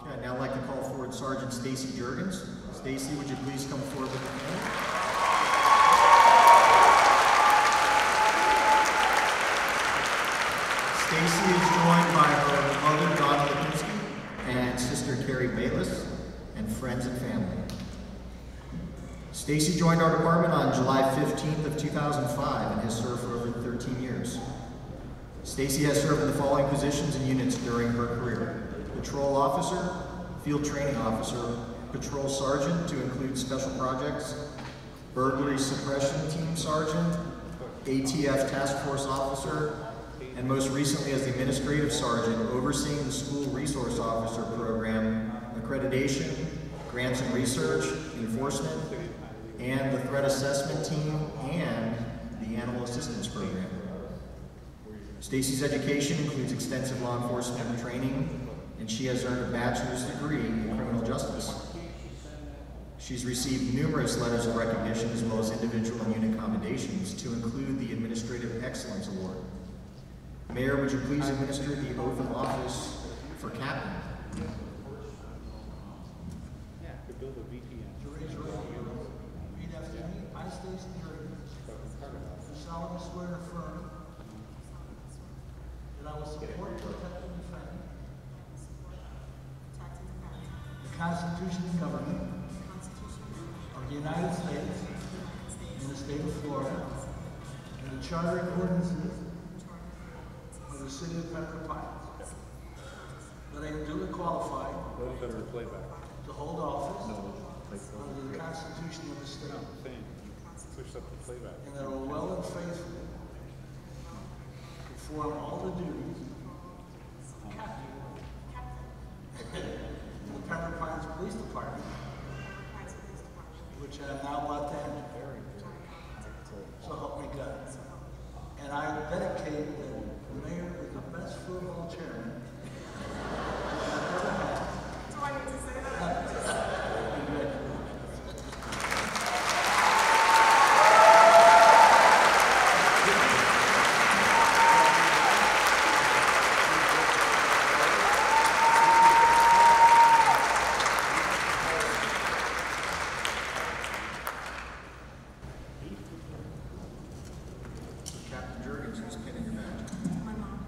I'd now like to call forward Sergeant Stacy Juergens. Stacy, would you please come forward with the family? Stacy is joined by her mother, Donna Lipinski, and sister, Carrie Bayless, and friends and family. Stacy joined our department on July 15th of 2005 and has served for over 13 years. Stacy has served in the following positions and units during her career: Patrol Officer, Field Training Officer, Patrol Sergeant to include Special Projects, Burglary Suppression Team Sergeant, ATF Task Force Officer, and most recently as the Administrative Sergeant overseeing the School Resource Officer Program, Accreditation, Grants and Research, Enforcement, and the Threat Assessment Team, and the Animal Assistance Program. Stacy's education includes extensive law enforcement training, and she has earned a bachelor's degree in criminal justice. She's received numerous letters of recognition as well as individual and unit commendations, to include the Administrative Excellence Award. Mayor, would you please administer the oath of office for Captain? Could build a VPN. Raise your right hand. Repeat after me. I, Stacy Jurgens, do solemnly swear and affirm that I will support, protect, and defend the Constitution and government of the United States and the state of Florida, and the charter and ordinances of the City of Pembroke Pines. That I am duly qualified Those that are playback. to hold office Like under the Constitution of the state, saying, push up the playback. and that I will well and faithfully perform all the duties of captain in the Pembroke Pines Police Department, which I am now about to enter. So help me God. And I dedicate the mayor is the best football chairman I've ever had. Do I need to say that? Captain Jurgens, who's pinning your badge? My mom.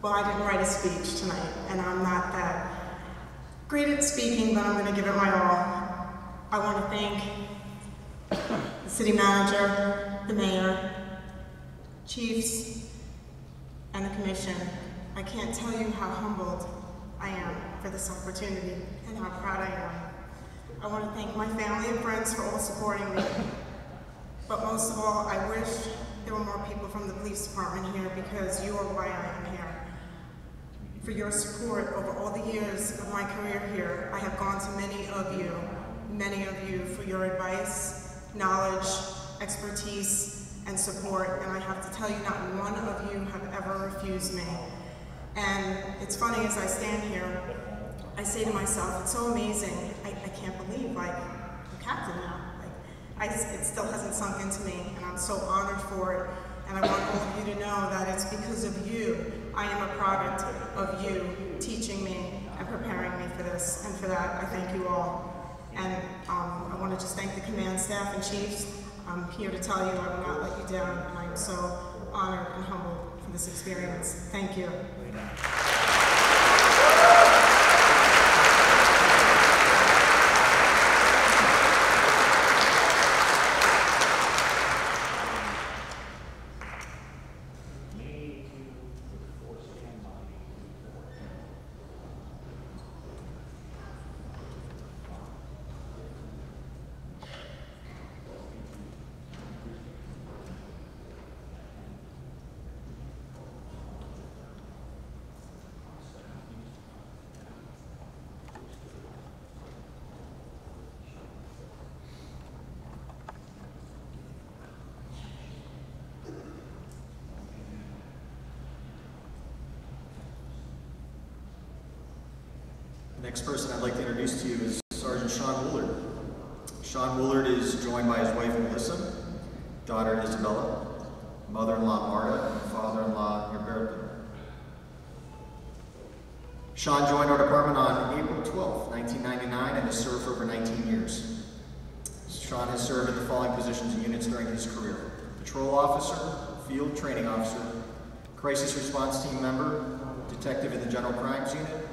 Well, I didn't write a speech tonight, and I'm not that great at speaking, but I'm going to give it my all. I want to thank the city manager, the mayor, chiefs, and the commission. I can't tell you how humbled I am for this opportunity and how proud I am. I want to thank my family and friends for all supporting me. But most of all, I wish there were more people from the police department here, because you are why I am here. For your support over all the years of my career here, I have gone to many of you for your advice, knowledge, expertise, and support, and I have to tell you, not one of you have ever refused me. And it's funny, as I stand here, I say to myself, it's so amazing, I can't believe, like, I'm captain now. It still hasn't sunk into me, and I'm so honored for it. And I want all of you to know that it's because of you. I am a product of you teaching me and preparing me for this. And for that, I thank you all. And I want to just thank the command staff and chiefs. I'm here to tell you I will not let you down, and I'm so honored and humbled for this experience. Thank you. The next person I'd like to introduce to you is Sergeant Sean Willard. Sean Willard is joined by his wife Melissa, daughter Isabella, mother-in-law Marta, and father-in-law Roberto. Sean joined our department on April 12, 1999, and has served for over 19 years. Sean Sean has served in the following positions and units during his career: patrol officer, field training officer, crisis response team member, detective in the general crimes unit,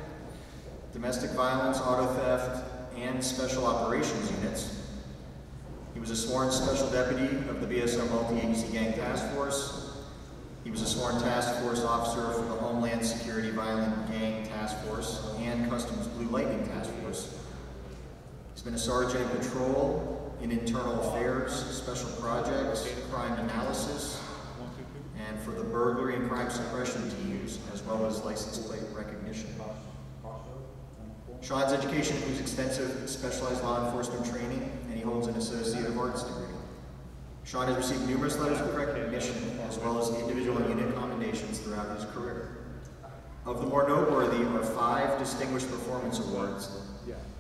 domestic violence, auto theft, and special operations units. He was a sworn special deputy of the BSO Multi-Agency Gang Task Force. He was a sworn task force officer for the Homeland Security Violent Gang Task Force and Customs Blue Lightning Task Force. He's been a sergeant in patrol, in internal affairs, special projects, crime analysis, and for the burglary and crime suppression teams, as well as license plate recognition. Sean's education includes extensive specialized law enforcement training, and he holds an Associate of Arts degree. Sean has received numerous letters of recognition, as well as individual and unit commendations throughout his career. Of the more noteworthy are 5 Distinguished Performance Awards,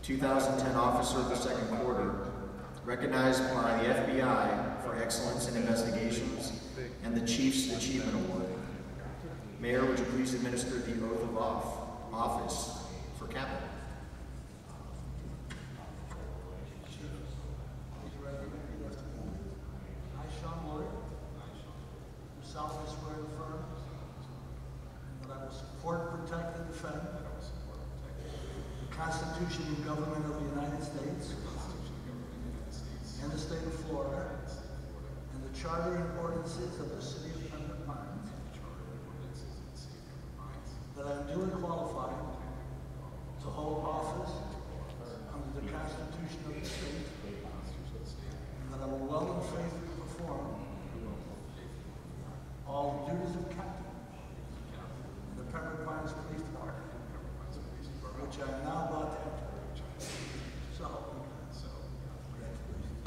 2010 Officer of the Second Quarter, recognized by the FBI for excellence in investigations, and the Chief's Achievement Award. Mayor, would you please administer the oath of office for Captain? Solemnly swear and affirm that I will support, protect, and defend the Constitution and government of the United States and the state of Florida and the charter and ordinances of the City of Pembroke Pines, that I am duly qualified to hold office under the Constitution of the state, and that I will well and faithfully perform all the duties of captain in the Pembroke Pines Police Department, which I am now about to enter. So, congratulations.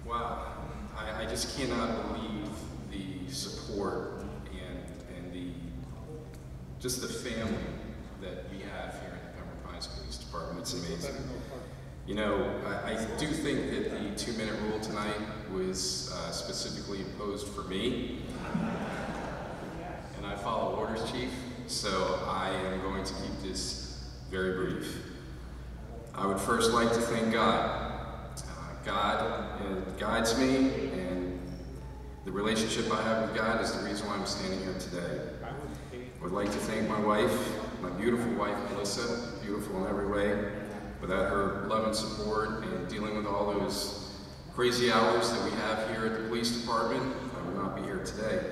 Wow, I just cannot believe the support and just the family that we have here in the Pembroke Pines Police Department. It's amazing. You know, I do think that the 2-minute rule tonight was specifically imposed for me, and I follow orders, Chief, so I am going to keep this very brief. I would first like to thank God. God guides me, and the relationship I have with God is the reason why I'm standing here today. I would like to thank my wife, my beautiful wife, Melissa, beautiful in every way. Without her love and support and dealing with all those crazy hours that we have here at the police department, I would not be here today.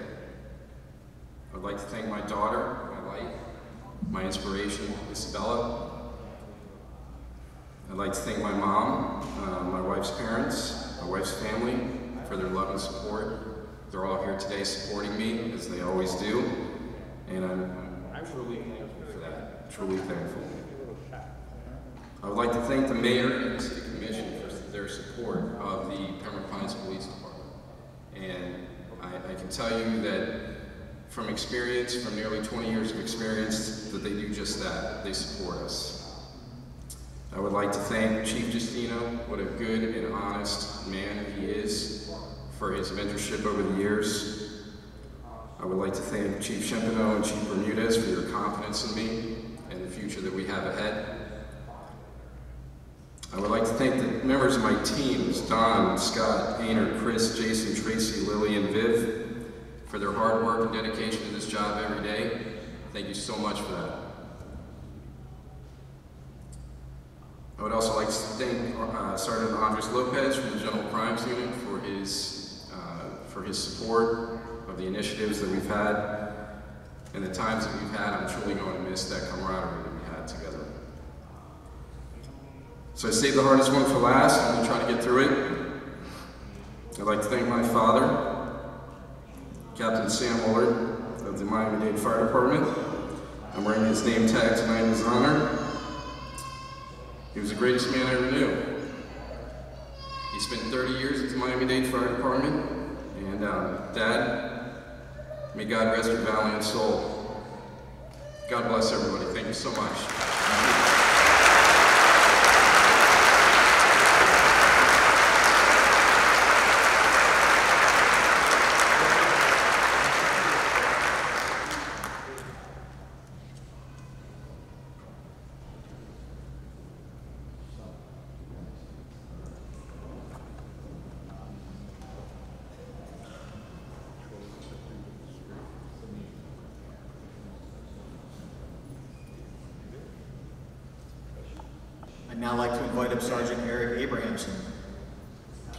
I would like to thank my daughter, my light, my inspiration, Isabella. I'd like to thank my mom, my wife's parents, my wife's family for their love and support. They're all here today supporting me, as they always do, and I'm truly thankful for that, truly thankful. I would like to thank the Mayor and the City Commission for their support of the Pembroke Pines Police Department. And I can tell you that from experience, from nearly 20 years of experience, that they do just that, they support us. I would like to thank Chief Justino, what a good and honest man he is, for his mentorship over the years. I would like to thank Chief Shempino and Chief Bermudez for your confidence in me and the future that we have ahead. I would like to thank the members of my teams, Don, Scott, Ainer, Chris, Jason, Tracy, Lily, and Viv, for their hard work and dedication to this job every day. Thank you so much for that. I would also like to thank Sergeant Andres Lopez from the General Crimes Unit for his support of the initiatives that we've had and the times that we've had. I'm truly going to miss that camaraderie that we had together. So I saved the hardest one for last. I'm going to try to get through it. I'd like to thank my father, Captain Sam Willard of the Miami-Dade Fire Department. I'm wearing his name tag tonight in his honor. He was the greatest man I ever knew. He spent 30 years at the Miami-Dade Fire Department. And Dad, may God rest your valiant soul. God bless everybody. Thank you so much. I'd now like to invite up Sergeant Eric Abrahamson.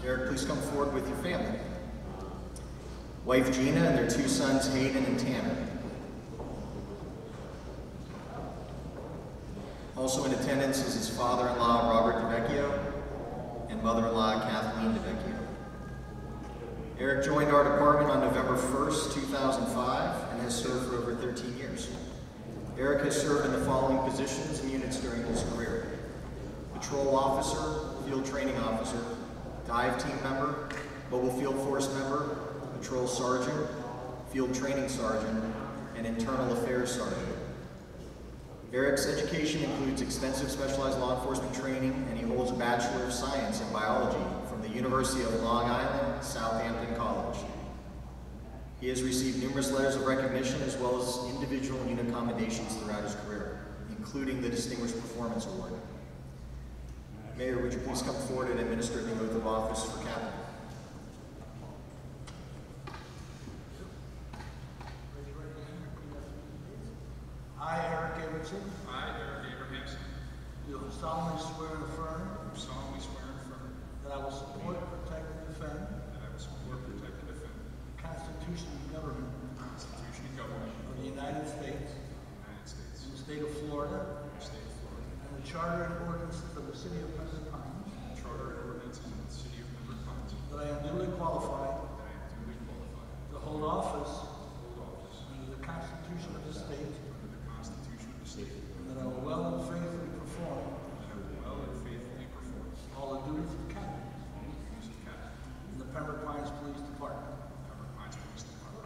Eric, please come forward with your family. Wife Gina and their 2 sons, Hayden and Tanner. Also in attendance is his father-in-law, Robert DeVecchio, and mother-in-law, Kathleen DeVecchio. Eric joined our department on November 1st, 2005, and has served for over 13 years. Eric has served in the following positions and units during his career: Patrol Officer, Field Training Officer, Dive Team Member, Mobile Field Force Member, Patrol Sergeant, Field Training Sergeant, and Internal Affairs Sergeant. Eric's education includes extensive specialized law enforcement training, and he holds a Bachelor of Science in Biology from the University of Long Island, Southampton College. He has received numerous letters of recognition as well as individual and unit commendations throughout his career, including the Distinguished Performance Award. Mayor, would you please come forward and administer the oath of office for Captain? I, Eric Abrahamson, do solemnly swear and affirm that I will support, protect, and defend the Constitution and government of the United States and the state of Florida, and the Charter and ordinances of the City of Pembroke Pines, that I am duly qualified to hold office under the Constitution of the state, and that I will well and faithfully perform all the duties of captain in the Pembroke Pines Police Department,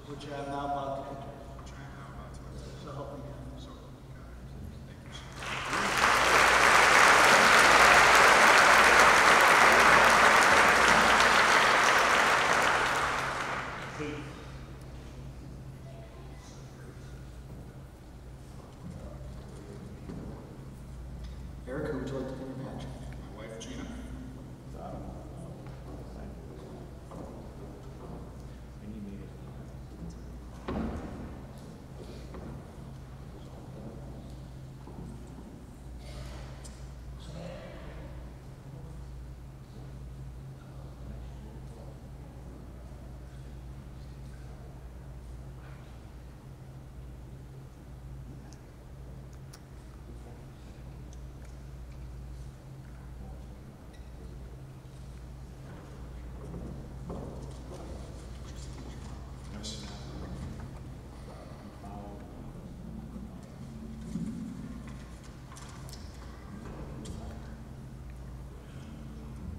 which I am now about to enter. So help me God. Eric, who would you like to bring your badge? My wife, Gina.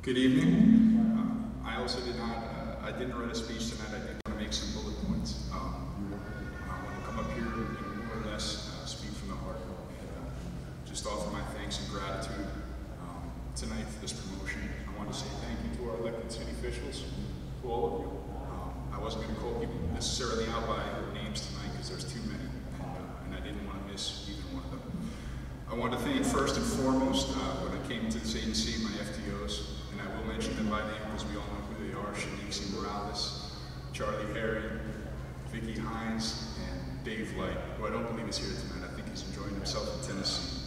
Good evening. I also I didn't write a speech tonight. I did want to make some bullet points. I want to come up here and more or less speak from the heart and just offer my thanks and gratitude tonight for this promotion. I want to say thank you to our elected city officials, to all of you. I wasn't going to call people necessarily out by names tonight because there's too many, and I didn't want to miss either one of them. I want to thank first and foremost when it came to this agency, my FTOs, and I will mention them by name because we all know who they are: Shanice Morales, Charlie Herring, Vicky Hines, and Dave Light, who I don't believe is here tonight. I think he's enjoying himself in Tennessee.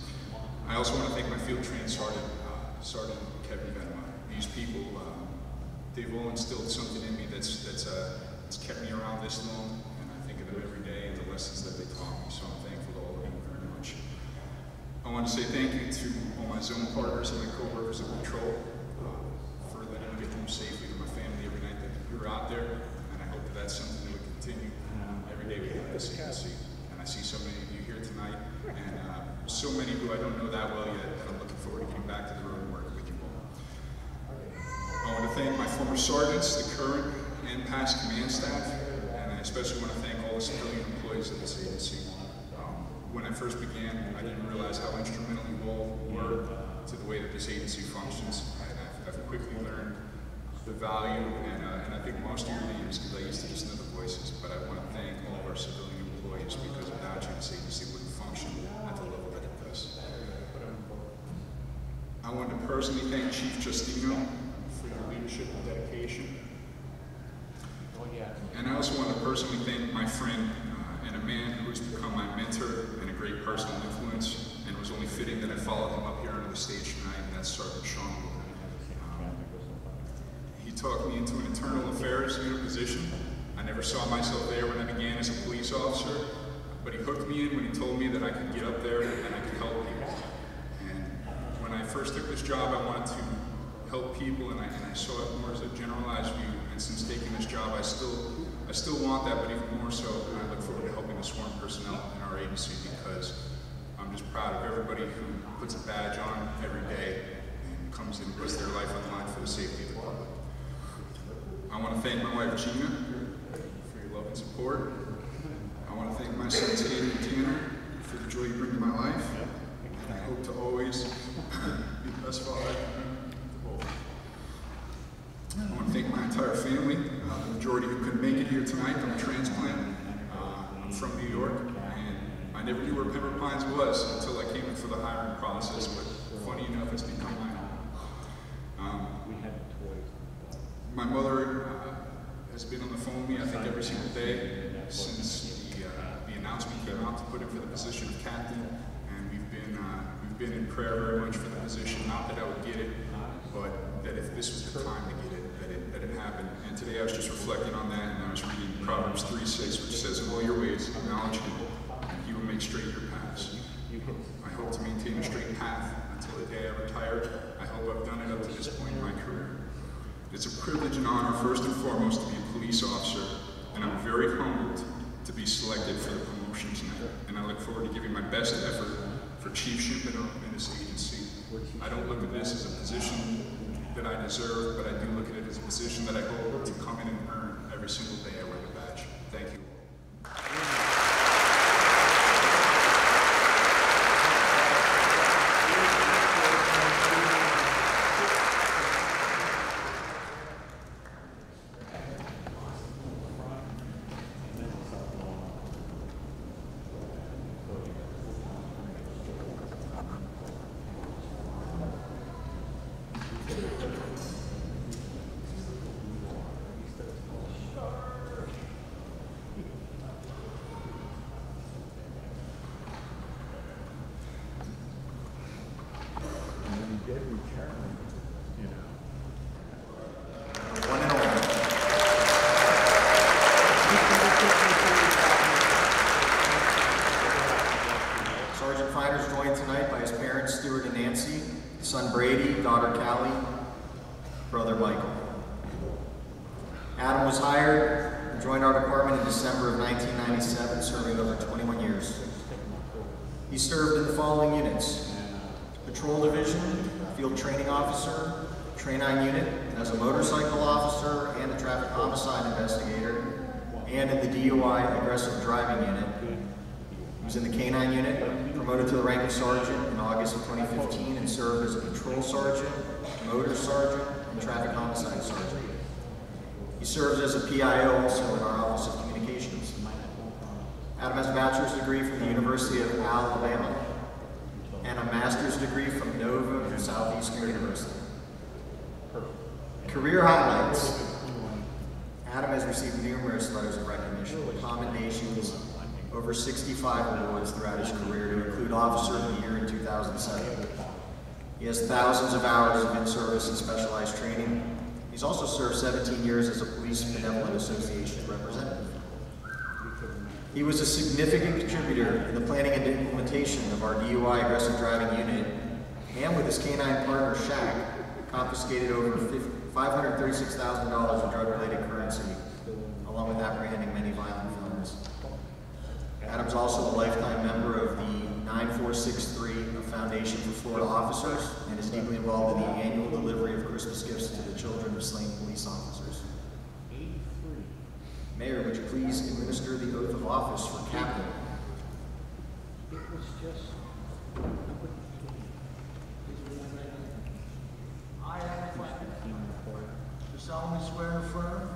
I also want to thank my field training sergeant, Sergeant Kevin Venema. These people, they've all instilled something in me that's kept me around this long, and I think of them every day and the lessons that they taught me, so I'm thankful to all of you very much. I want to say thank you to all my zone partners and my co-workers at patrol for letting me get home safely to my family every night that we were out there, and I hope that that's something that would continue every day we have this agency. And I see so many of you here tonight, and so many who I don't know that well yet, that I'm looking forward to getting back to the road and working with you all. I want to thank my former sergeants, the current and past command staff, and I especially want to thank all the civilian employees of this agency. When I first began, I didn't realize how instrumental you all were to the way that this agency functions, and I've quickly learned the value, and I think most of your names, because I used to just know the voices, but I want to thank all of our civilian employees, because without you, this agency wouldn't function at the level that it does. I want to personally thank Chief Justino for your leadership and dedication. And I also want to personally thank my friend and a man who has become my mentor and a great personal influence, and it was only fitting that I followed him up here onto the stage tonight, and that's Sergeant Sean. He talked me into an internal affairs unit position. I never saw myself there when I began as a police officer, but he hooked me in when he told me that I could get up there and I could help people. And when I first took this job, I wanted to help people, and I saw it more as a generalized view. And since taking this job, I still want that, but even more so, and I look forward to helping the sworn personnel in our agency, because I'm just proud of everybody who puts a badge on every day and comes in and puts their life on the line for the safety of the public. I want to thank my wife Gina for your love and support. I want to thank my sons Katie and Tanner for the joy you bring to my life. And I hope to always be the best father I can be to both. I want to thank my entire family, the majority who couldn't make it here tonight. I'm a transplant. I'm from New York, and I never knew where Pembroke Pines was until I came in for the hiring process, but funny enough, it's become my home. My mother has been on the phone with me, I think, every single day since the announcement came out to put him for the position of captain, and we've been in prayer very much for the position. Not that I would get it, but that if this was the time to get it, that it happened. And today I was just reflecting on that, and I was reading Proverbs 3:6, which says, "In all your ways acknowledge Him, and He will make straight your paths." I hope to maintain a straight path until the day I retire. I hope I've done it up to this point in my career. It's a privilege and honor, first and foremost, to be a police officer, and I'm very humbled to be selected for the promotion tonight. And I look forward to giving my best effort for Chief Chimpino and this agency. I don't look at this as a position that I deserve, but I do look at it as a position that I hope to come in and earn every single day I wear the badge. Thank you. Son Brady, daughter Callie, brother Michael. Adam was hired and joined our department in December of 1997, serving over 21 years. He served in the following units: Patrol Division, Field Training Officer, Train-9 Unit, as a motorcycle officer and a traffic homicide investigator, and in the DUI Aggressive Driving Unit. He was in the K-9 Unit, promoted to the rank of sergeant in August of 2015, and served as a patrol sergeant, motor sergeant, and traffic homicide sergeant. He serves as a PIO also in our Office of Communications. Adam has a bachelor's degree from the University of Alabama. and a master's degree from Nova from Southeastern University. Career highlights. Adam has received numerous letters of recognition, commendations, over 65 awards throughout his career, to include Officer of the Year in 2007. He has thousands of hours of in-service and specialized training. He's also served 17 years as a Police Benevolent Association representative. He was a significant contributor in the planning and implementation of our DUI aggressive driving unit, and with his canine partner, Shaq, confiscated over $536,000 of drug-related currency, along with apprehending many violent felons. Adam's also a lifetime member of the 9463 Foundation for Florida Officers, and is deeply involved in the annual delivery of Christmas gifts to the children of slain police officers. Mayor, would you please administer the oath of office for Captain? I, Adam Flack, do solemnly swear and affirm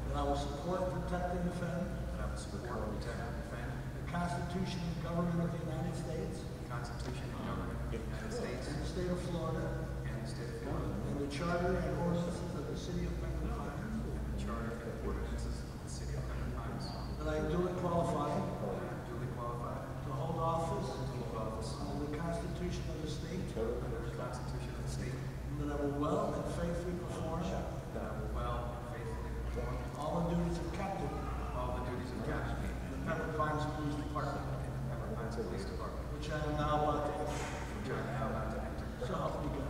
that I will support, protect, and defend the Constitution and government of the United States and the state of Florida and the charter and ordinances of the City of Pembroke Pines, that I am duly qualified to hold office under the Constitution of the state, and that I will well and faithfully perform all the duties of captain in the Pembroke Pines Police Department, which I am now about to enter. So help me God.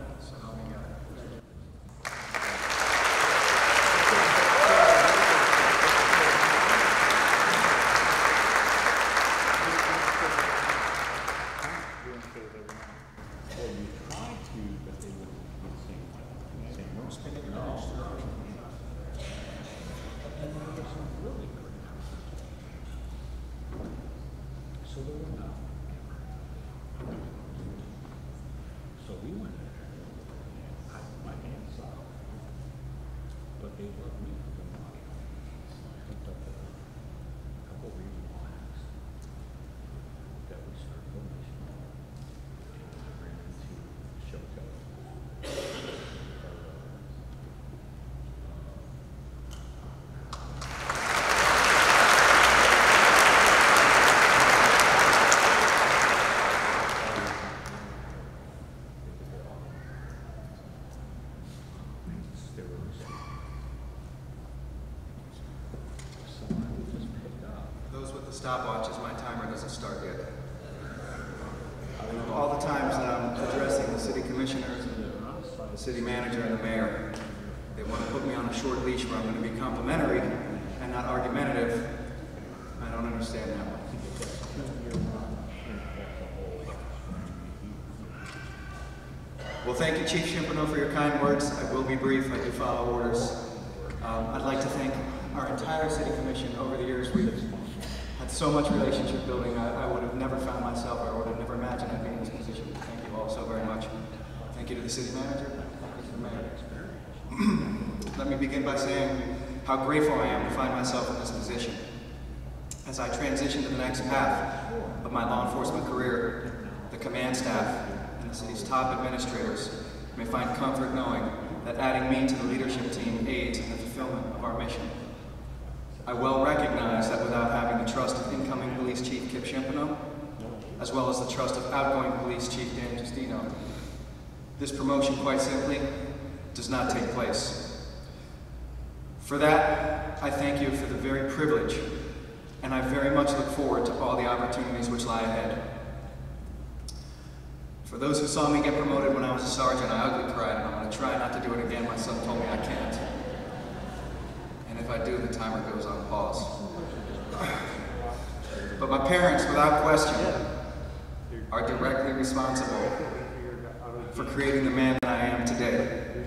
So we went there. My hands up. But they loved me for the money. I hooked up with a couple regional acts that we started the mission. And I ran into Shoko. Stopwatches, my timer doesn't start yet. All the times that I'm addressing the city commissioners and the city manager and the mayor, they want to put me on a short leash where I'm going to be complimentary and not argumentative. I don't understand that one. Well, thank you, Chief Chimpano, for your kind words. I will be brief. I do follow orders. I'd like to thank our entire city commission. Over the years, we've had so much relationship building. I would have never found myself, or would have never imagined I'd be in this position. Thank you all so very much. Thank you to the city manager. Thank you to the mayor. Let me begin by saying how grateful I am to find myself in this position. As I transition to the next path of my law enforcement career, the command staff and the city's top administrators may find comfort knowing that adding me to the leadership team aids in the fulfillment of our mission. I well recognize that without having the trust of incoming Police Chief Kip Chimpano, as well as the trust of outgoing Police Chief Dan Justino, this promotion, quite simply, does not take place. For that, I thank you for the very privilege, and I very much look forward to all the opportunities which lie ahead. For those who saw me get promoted when I was a sergeant, I ugly cried, and I'm going to try not to do it again. My son told me I can't. And if I do, the timer goes on pause. But my parents, without question, are directly responsible for creating the man that I am today.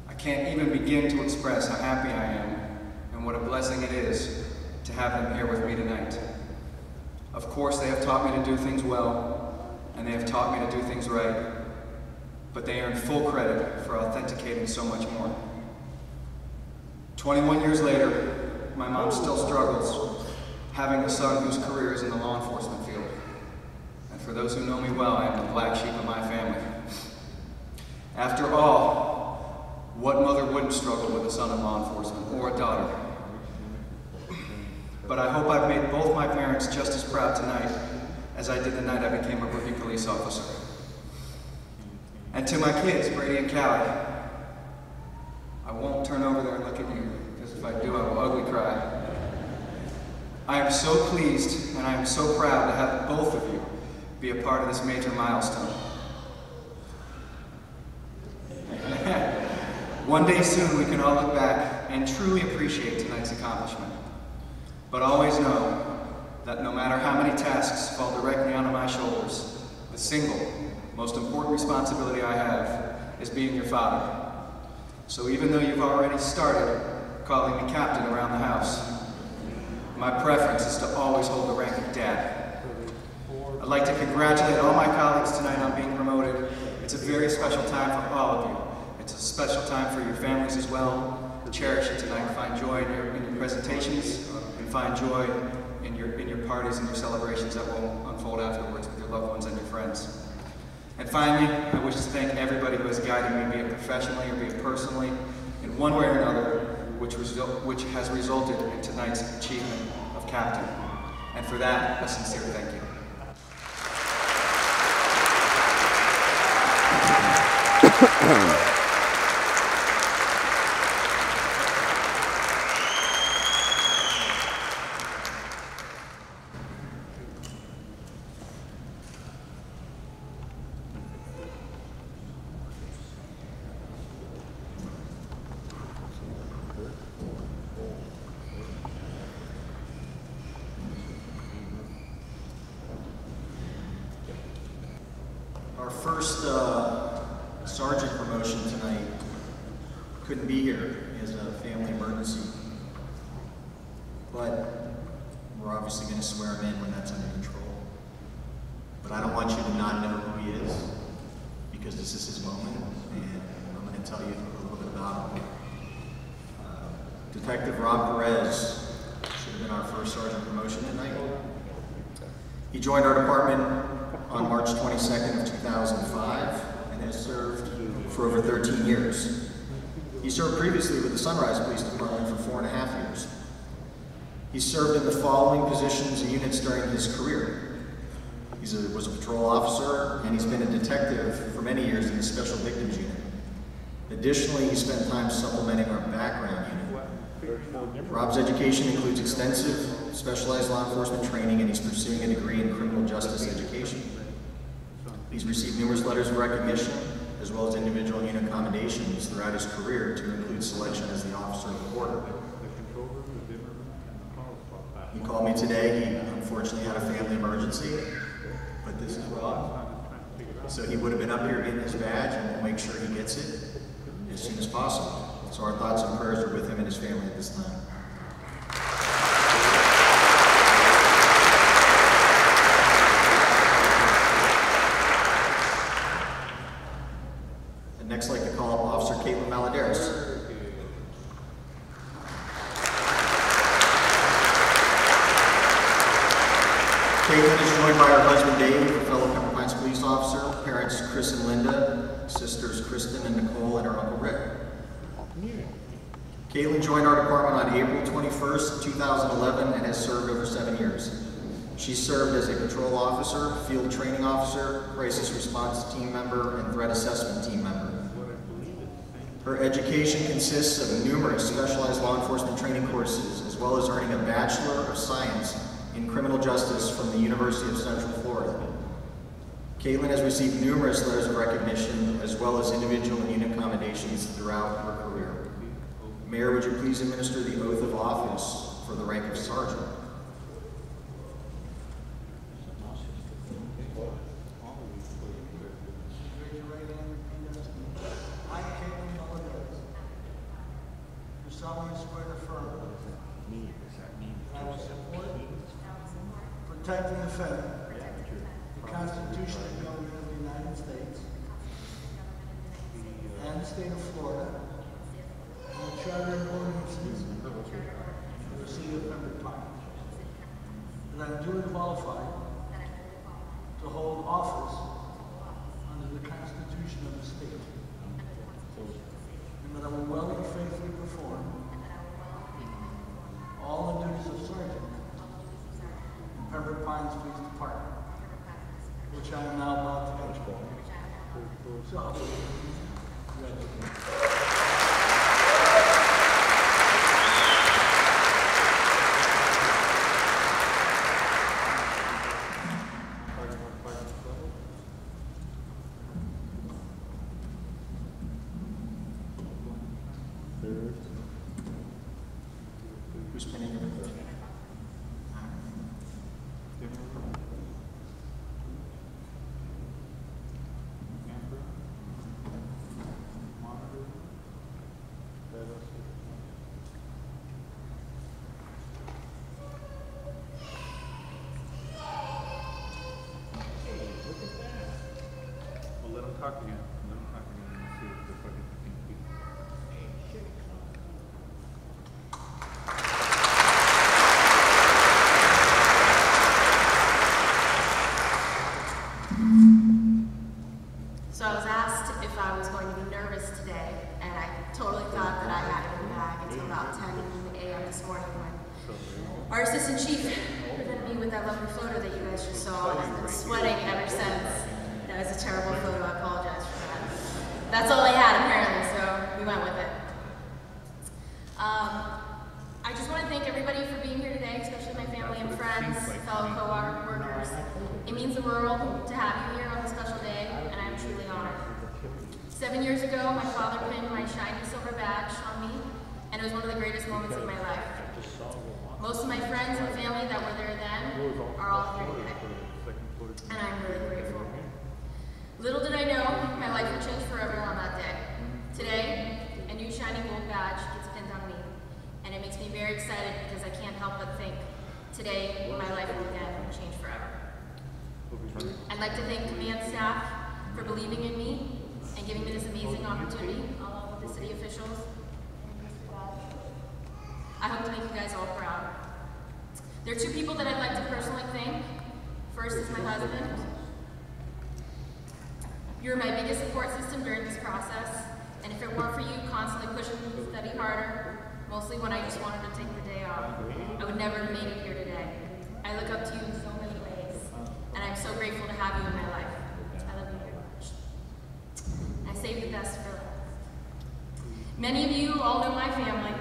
I can't even begin to express how happy I am and what a blessing it is to have them here with me tonight. Of course, they have taught me to do things well, and they have taught me to do things right, but they earn full credit for authenticating so much more. 21 years later, my mom still struggles having a son whose career is in the law enforcement field. And for those who know me well, I am the black sheep of my family. After all, what mother wouldn't struggle with a son in law enforcement or a daughter? But I hope I've made both my parents just as proud tonight as I did the night I became a rookie police officer. And to my kids, Brady and Callie, I won't turn over there and look at you, because if I do, I will ugly cry. I am so pleased and I am so proud to have both of you be a part of this major milestone. One day soon we can all look back and truly appreciate tonight's accomplishment. But always know that no matter how many tasks fall directly onto my shoulders, the single most important responsibility I have is being your father. So even though you've already started calling me captain around the house, my preference is to always hold the rank of dad. I'd like to congratulate all my colleagues tonight on being promoted. It's a very special time for all of you. It's a special time for your families as well. Cherish it tonight. Find joy in your presentations, and find joy in your parties and your celebrations that will unfold afterwards with your loved ones and your friends. And finally, I wish to thank everybody who has guided me, be it professionally or be it personally, in one way or another, which has resulted in tonight's achievement of captain. And for that, a sincere thank you. Our first sergeant promotion tonight couldn't be here. He has a family emergency. But we're obviously going to swear him in when that's under control. But I don't want you to not know who he is, because this is his moment, and I'm going to tell you a little bit about him. Detective Rob Perez should have been our first sergeant promotion tonight. He joined our department on March 22nd of 2005 and has served for over 13 years. He served previously with the Sunrise Police Department for 4.5 years. He served in the following positions and units during his career. He was a patrol officer, and he's been a detective for many years in the Special Victims Unit. Additionally, he spent time supplementing our background unit. Rob's education includes extensive specialized law enforcement training, and he's pursuing a degree in criminal justice education. He's received numerous letters of recognition, as well as individual unit commendations throughout his career, to include selection as the officer of the quarter. He called me today. He unfortunately had a family emergency, but this is Rob. So he would have been up here getting his badge, and we'll make sure he gets it as soon as possible. So our thoughts and prayers are with him and his family at this time. And next, I'd like to call up Officer Caitlin Maladares. Caitlin is joined by her husband Dave, a fellow Pembroke Pines police officer, parents Chris and Linda, sisters Kristen and Nicole, and her uncle Rick. Caitlin joined our department on April 21st, 2011, and has served over 7 years. She served as a patrol officer, field training officer, crisis response team member, and threat assessment team member. Her education consists of numerous specialized law enforcement training courses, as well as earning a Bachelor of Science in Criminal Justice from the University of Central Florida. Caitlin has received numerous letters of recognition, as well as individual and unit commendations throughout her career. Mayor, would you please administer the oath of office for the rank of sergeant? Raise your right hand and repeat after me. I, Caitlin Maladares, do solemnly swear to affirm I will support, protect, and defend the Constitution and government of the United States and the state of Florida, and the charter and ordinances of the City of Pembroke Pines, that I am duly qualified to to hold office under the Constitution of the state, and that I will well and faithfully perform all the duties of sergeant in Pembroke Pines Police Department, which I am now about to enter. So, congratulations. Who's pinning your picture? Well, let them talk again. Let them talk again and see if they're fucking people. So I was asked if I was going to be nervous today, and I totally thought that I had it in the bag until about 10 a.m. this morning when our assistant chief presented me with that lovely photo that you guys just saw, and I've been sweating ever since. That was a terrible photo, I apologize for that. That's all I had apparently, so we went with it. I just want to thank everybody for being here today, especially my family and friends, fellow co-workers. It means the world to have you here on this special day, and I'm truly honored. 7 years ago, my father pinned my shiny silver badge on me, and it was one of the greatest moments of my life. Most of my friends and family that were there then are all here today, and I'm really grateful. Little did I know, my life would change forever on that day. Today, a new shiny gold badge gets pinned on me, and it makes me very excited because I can't help but think today my life will again change forever. I'd like to thank command staff for believing in me and giving me this amazing opportunity, along with the city officials. I hope to make you guys all proud. There are two people that I'd like to personally thank. First is my husband. You were my biggest support system during this process, and if it weren't for you constantly pushing me to study harder, mostly when I just wanted to take the day off, I would never have made it here today. I look up to you in so many ways, and I'm so grateful to have you in my life. I love you very much. I saved the best for last. Many of you all know my family,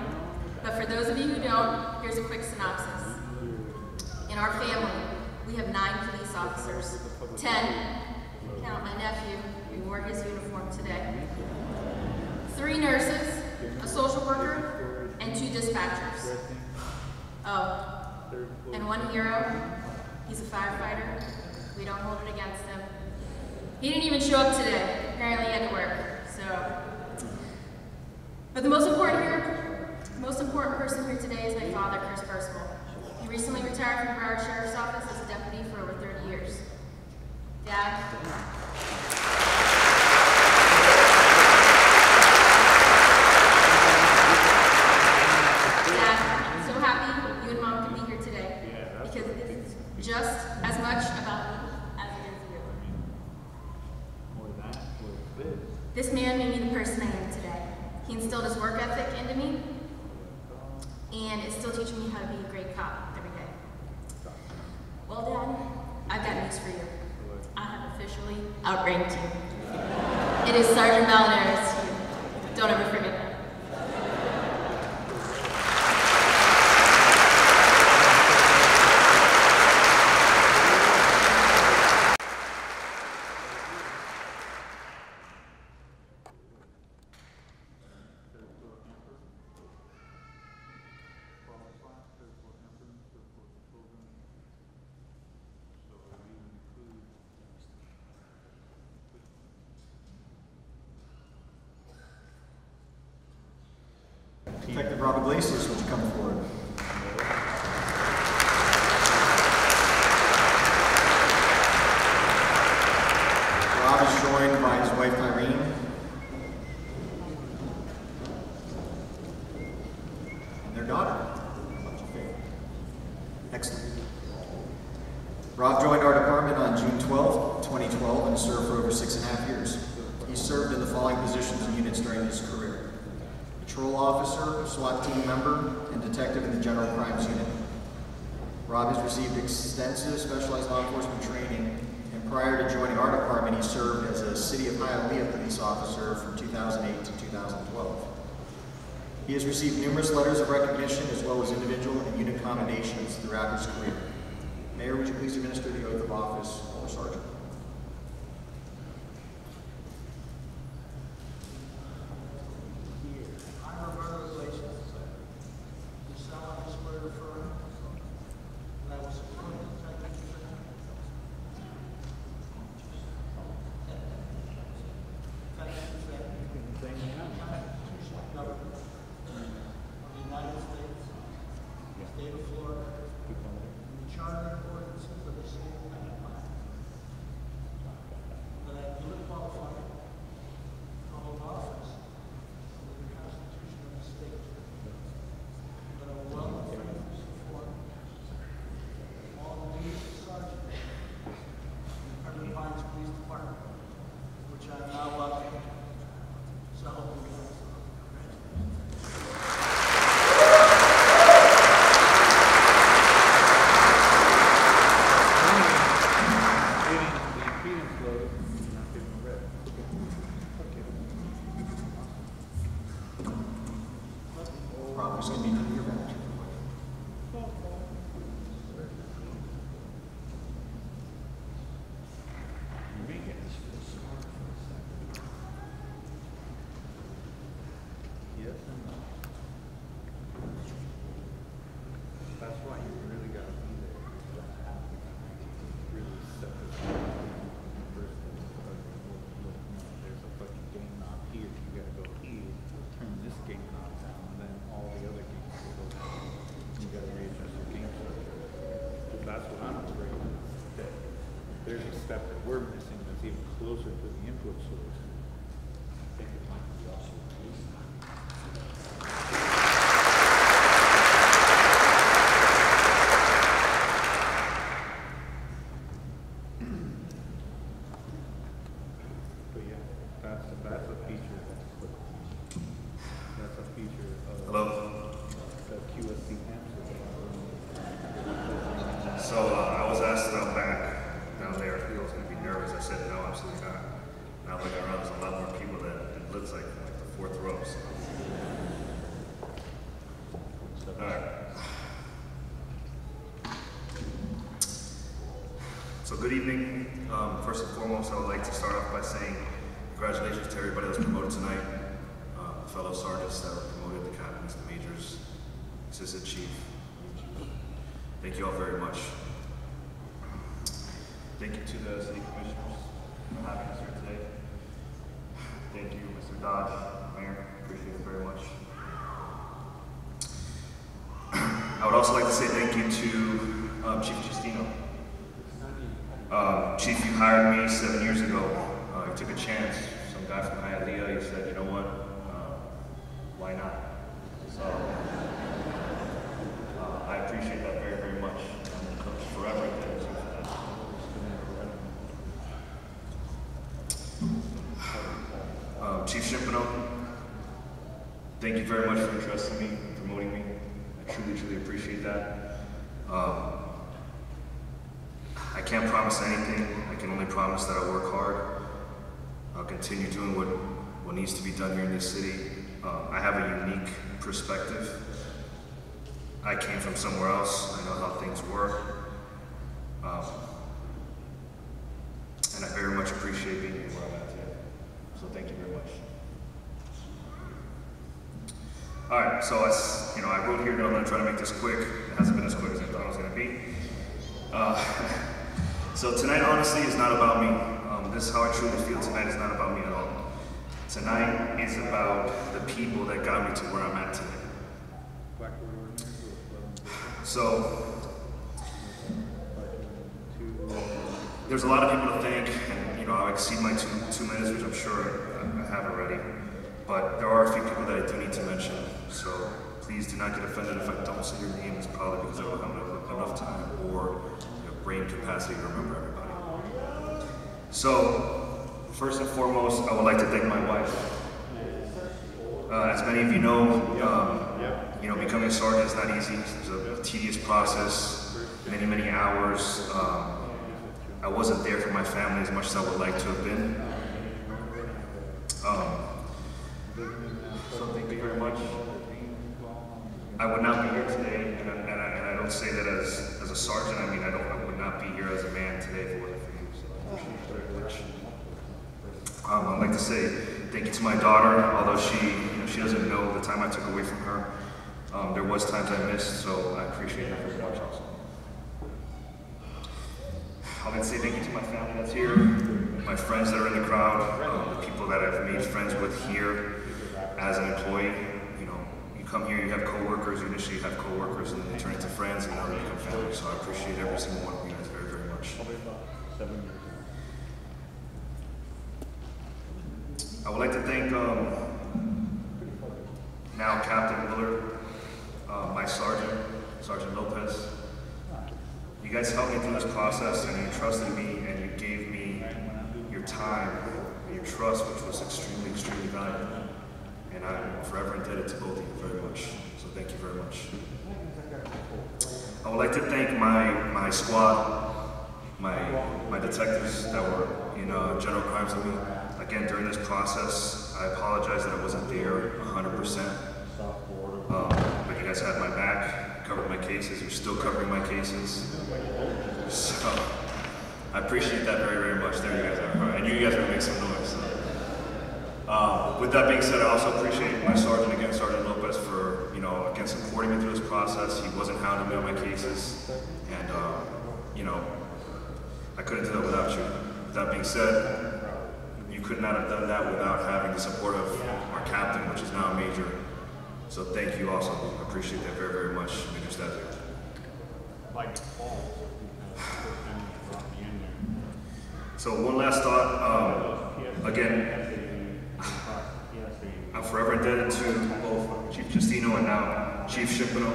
but for those of you who don't, here's a quick synopsis. In our family, we have 9 police officers, 10, count my nephew, who wore his uniform today, 3 nurses, a social worker, and 2 dispatchers. Oh, and 1 hero, he's a firefighter. We don't hold it against him. He didn't even show up today. Apparently he had to work, so. But the most important person here today is my father, Chris Percival. He recently retired from Broward Sheriff's Office as a deputy for over 30 years. Dad, I'm so happy you and Mom can be here today, because it's just as much about me as it is you. This man made me the person I am today. He instilled his work ethic into me, and is still teaching me how to be a great cop every day. Well, Dad, I've got news for you. I have officially outranked you. It is Sergeant Malinaris to you. Don't ever forget that. Detective Rob Iglesias, would you come forward? Rob is joined by his wife Irene and their daughter. Excellent. Rob joined our department on June 12, 2012, and has served for over 6.5 years. He served in the following positions and units during his career: patrol officer, SWAT team member, and detective in the general crimes unit. Rob has received extensive specialized law enforcement training, and prior to joining our department, he served as a City of Hialeah police officer from 2008 to 2012. He has received numerous letters of recognition as well as individual and unit commendations throughout his career. Mayor, would you please administer the oath of office for Sergeant? I, Roberto Iglesias, do solemnly swear or affirm that I will support and protect the interests of the government of the United States, the state of Florida, and the charter and ordinances of the city of Pembroke Pines. That I am duly qualified to hold office under the Constitution of the state. That I will well and faithfully support all the duties of sergeant in the Pembroke Pines Police Department, which I am now about to enter. So help me God. Rob, just going to need your badge. Yes and no. That's why you really got to be there. You don't have to really set this up first. There's a fucking game knob here. You got to go here, turn this game knob down, and then all the other games will go down. You got to readjust your game structure. Because that's what I'm afraid of. That there's a step that we're missing that's even closer to the input source. I think it might be also But yeah, that's a feature. That's a feature of the QSC Amsterdam. So I was asked about back down there if he was going to be nervous. I said no, absolutely not. Now looking around, there's a lot more people that it looks like the fourth row. So. All right. So good evening. First and foremost, I would like to start off by saying congratulations to everybody that was promoted tonight. Fellow sergeants that were promoted, the captains, the majors, assistant chief. Thank you all very much. Thank you to the city commissioners for having us here today. Thank you, Mr. Dodge, Mayor. Appreciate it very much. I would also like to say thank you to Chief Justino. Chief, you hired me 7 years ago. You took a chance. Some guy from Hialeah, he said, you know what? Why not? So I appreciate that very, very much. I'm forever indebted to you for that. Chief Shimpano, thank you very much for entrusting me, promoting me. I truly, truly appreciate that. I can't promise anything. I can only promise that I'll work hard. I'll continue doing what needs to be done here in this city. I have a unique perspective. I came from somewhere else. I know how things work. And I very much appreciate being here where I'm at today. So thank you very much. All right, so I wrote here that I'm going to try to make this quick. It hasn't been as quick as I thought it was going to be. So tonight, honestly, is not about me. This is how I truly feel tonight. Is not about me at all. Tonight is about the people that got me to where I'm at today. So there's a lot of people to thank, and I'll exceed my two minutes, which I'm sure I have already. But there are a few people that I do need to mention. So please do not get offended if I don't say your name. It's probably because I don't have enough time, or brain capacity to remember everybody. So, first and foremost, I would like to thank my wife. As many of you know, becoming a sergeant is not easy. It's a tedious process, many hours. I wasn't there for my family as much as I would like to have been. So thank you very much. I would not be here today, and I don't say that as a sergeant. I mean, I would not be here as a man today if it wasn't for you. So I appreciate you very much. I'd like to say thank you to my daughter, although she doesn't know the time I took away from her. There was times I missed, so I appreciate her very much also. I'd like to say thank you to my family that's here, my friends that are in the crowd, the people that I've made friends with here as an employee. You come here, you have coworkers, you initially have coworkers, and then they turn into friends, and now they become family. So I appreciate every single one of you guys very much. I would like to thank now Captain Willard, my sergeant, Sergeant Lopez. You guys helped me through this process, and you trusted me, and you gave me your time and your trust, which was extremely valuable. And I'm forever indebted to both of you very much. So thank you very much. I would like to thank my squad, my detectives that were in general crimes with me. Again, during this process, I apologize that I wasn't there 100%. But you guys had my back, covered my cases. You're still covering my cases. So I appreciate that very much. There you guys are. I knew you guys would make some noise. With that being said, I also appreciate my sergeant again, Sergeant Lopez, for again supporting me through this process. He wasn't hounding me on my cases, and I couldn't do that without you. With that being said, you could not have done that without having the support of our captain, which is now a major. So thank you also. I appreciate that very much, Major Stasio. So one last thought. Again, I'm forever indebted to both Chief Justino and now Chief Shimpano.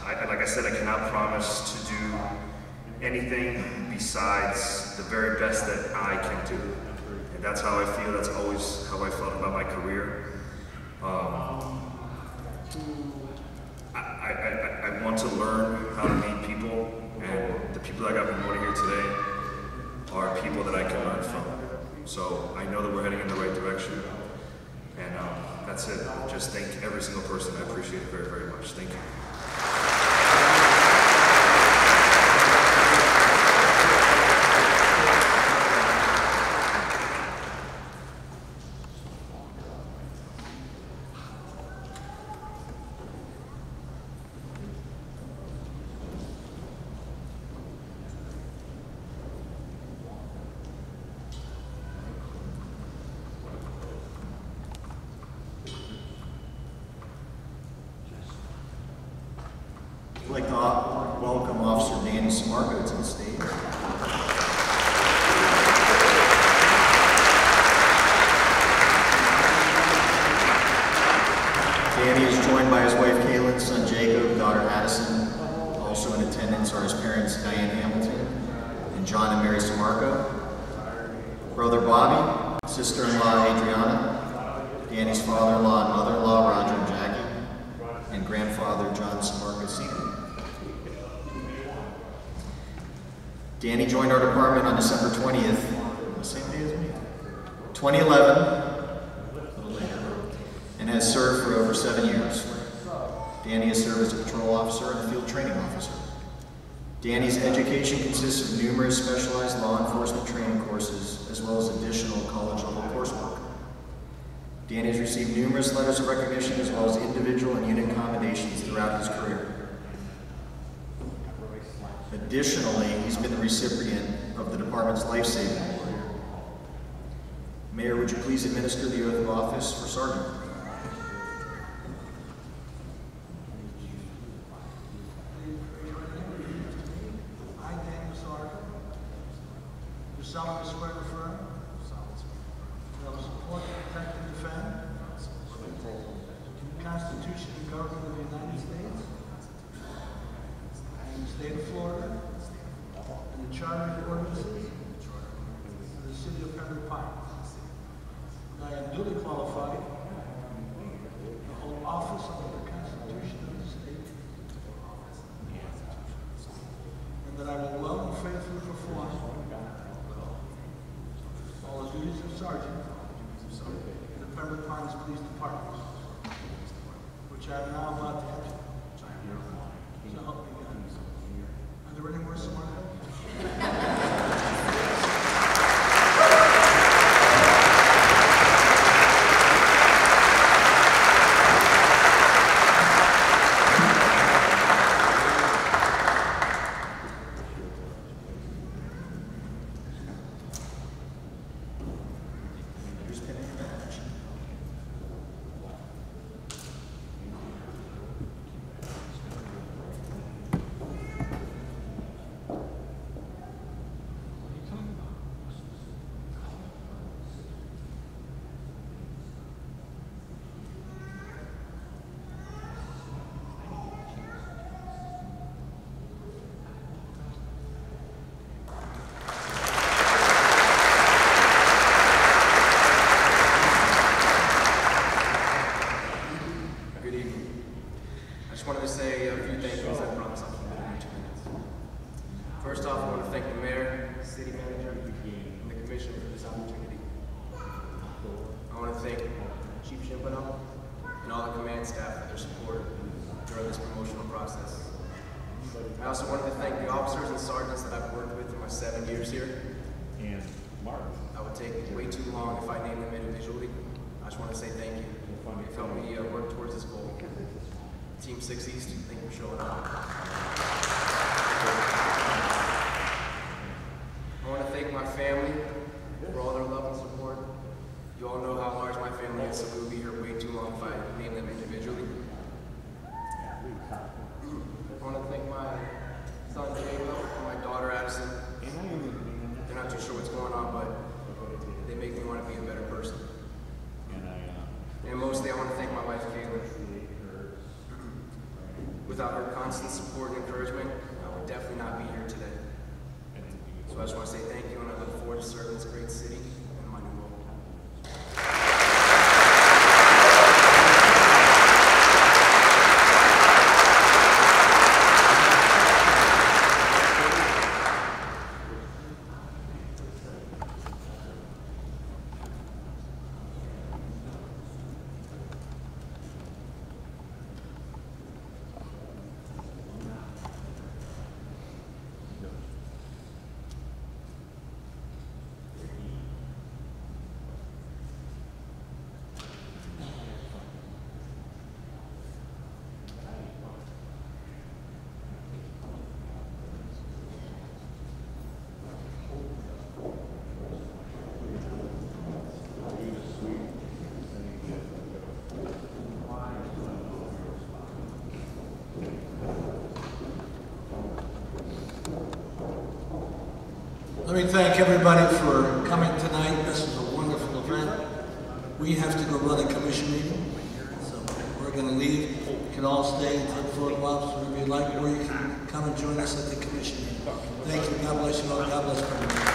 Like I said, I cannot promise to do anything besides the very best that I can do. And that's how I feel. That's always how I felt about my career. I want to learn how to meet people, and the people that got promoted here today are people that I can learn from. So I know that we're heading in the right direction, and that's it. Just thank every single person. I appreciate it very much. Thank you. I'd like to welcome Officer Danny Smargo to the stage. Danny is joined by his wife Kaylin, son Jacob, daughter Addison. Also in attendance are his parents Diane Hamilton and John and Mary Smargo, brother Bobby, sister-in-law Adriana, Danny's father-in-law and mother-in-law Roger and Jackie, and grandfather John Smargo Sr. Danny joined our department on December 20th, the same day as me, 2011, a little later, and has served for over 7 years. Danny has served as a patrol officer and a field training officer. Danny's education consists of numerous specialized law enforcement training courses, as well as additional college-level coursework. Danny has received numerous letters of recognition, as well as individual and unit commendations throughout his career. Additionally, he's been the recipient of the department's Life-Saving Award. Mayor, would you please administer the oath of office for Sergeant? I, Daniel Sergeant, do solemnly swear and affirm that I will support, protect, and defend the Constitution and government of the United States and the state of Florida, charter and ordinances of the City of Pembroke Pines. And I am duly qualified to hold office under the Constitution of the state, and that I will well and faithfully perform all the duties of sergeant in the Pembroke Pines Police Department, which I am now about to enter. So help me God. Are there any more smart First off, I want to thank the mayor, city manager, and the commissioner for this opportunity. I want to thank Chief Justino and all the command staff for their support during this promotional process. I also wanted to thank the officers and sergeants that I've worked with in my 7 years here. And Mark. I would take way too long if I named them individually. I just want to say thank you. They've helped me work towards this goal. Team 6 East, thank you for showing up. I want to thank my family for all their love and support. You all know how large my family is, so we would be here way too long if I named them individually. I want to thank my son Miguel and my daughter Addison. They're not too sure what's going on, but they make me want to be a better person. And mostly I want to thank my wife Kayla. Without her constant support and encouragement, I would definitely not be here today. So I just want to say thank you, and I look forward to serving this great city in my new role. Let me thank everybody for coming tonight. This is a wonderful event. We have to go run a commission meeting, so we're going to leave. You can all stay and take photo ops wherever you like, or you can come and join us at the commission meeting. Thank you. God bless you all. God bless everybody.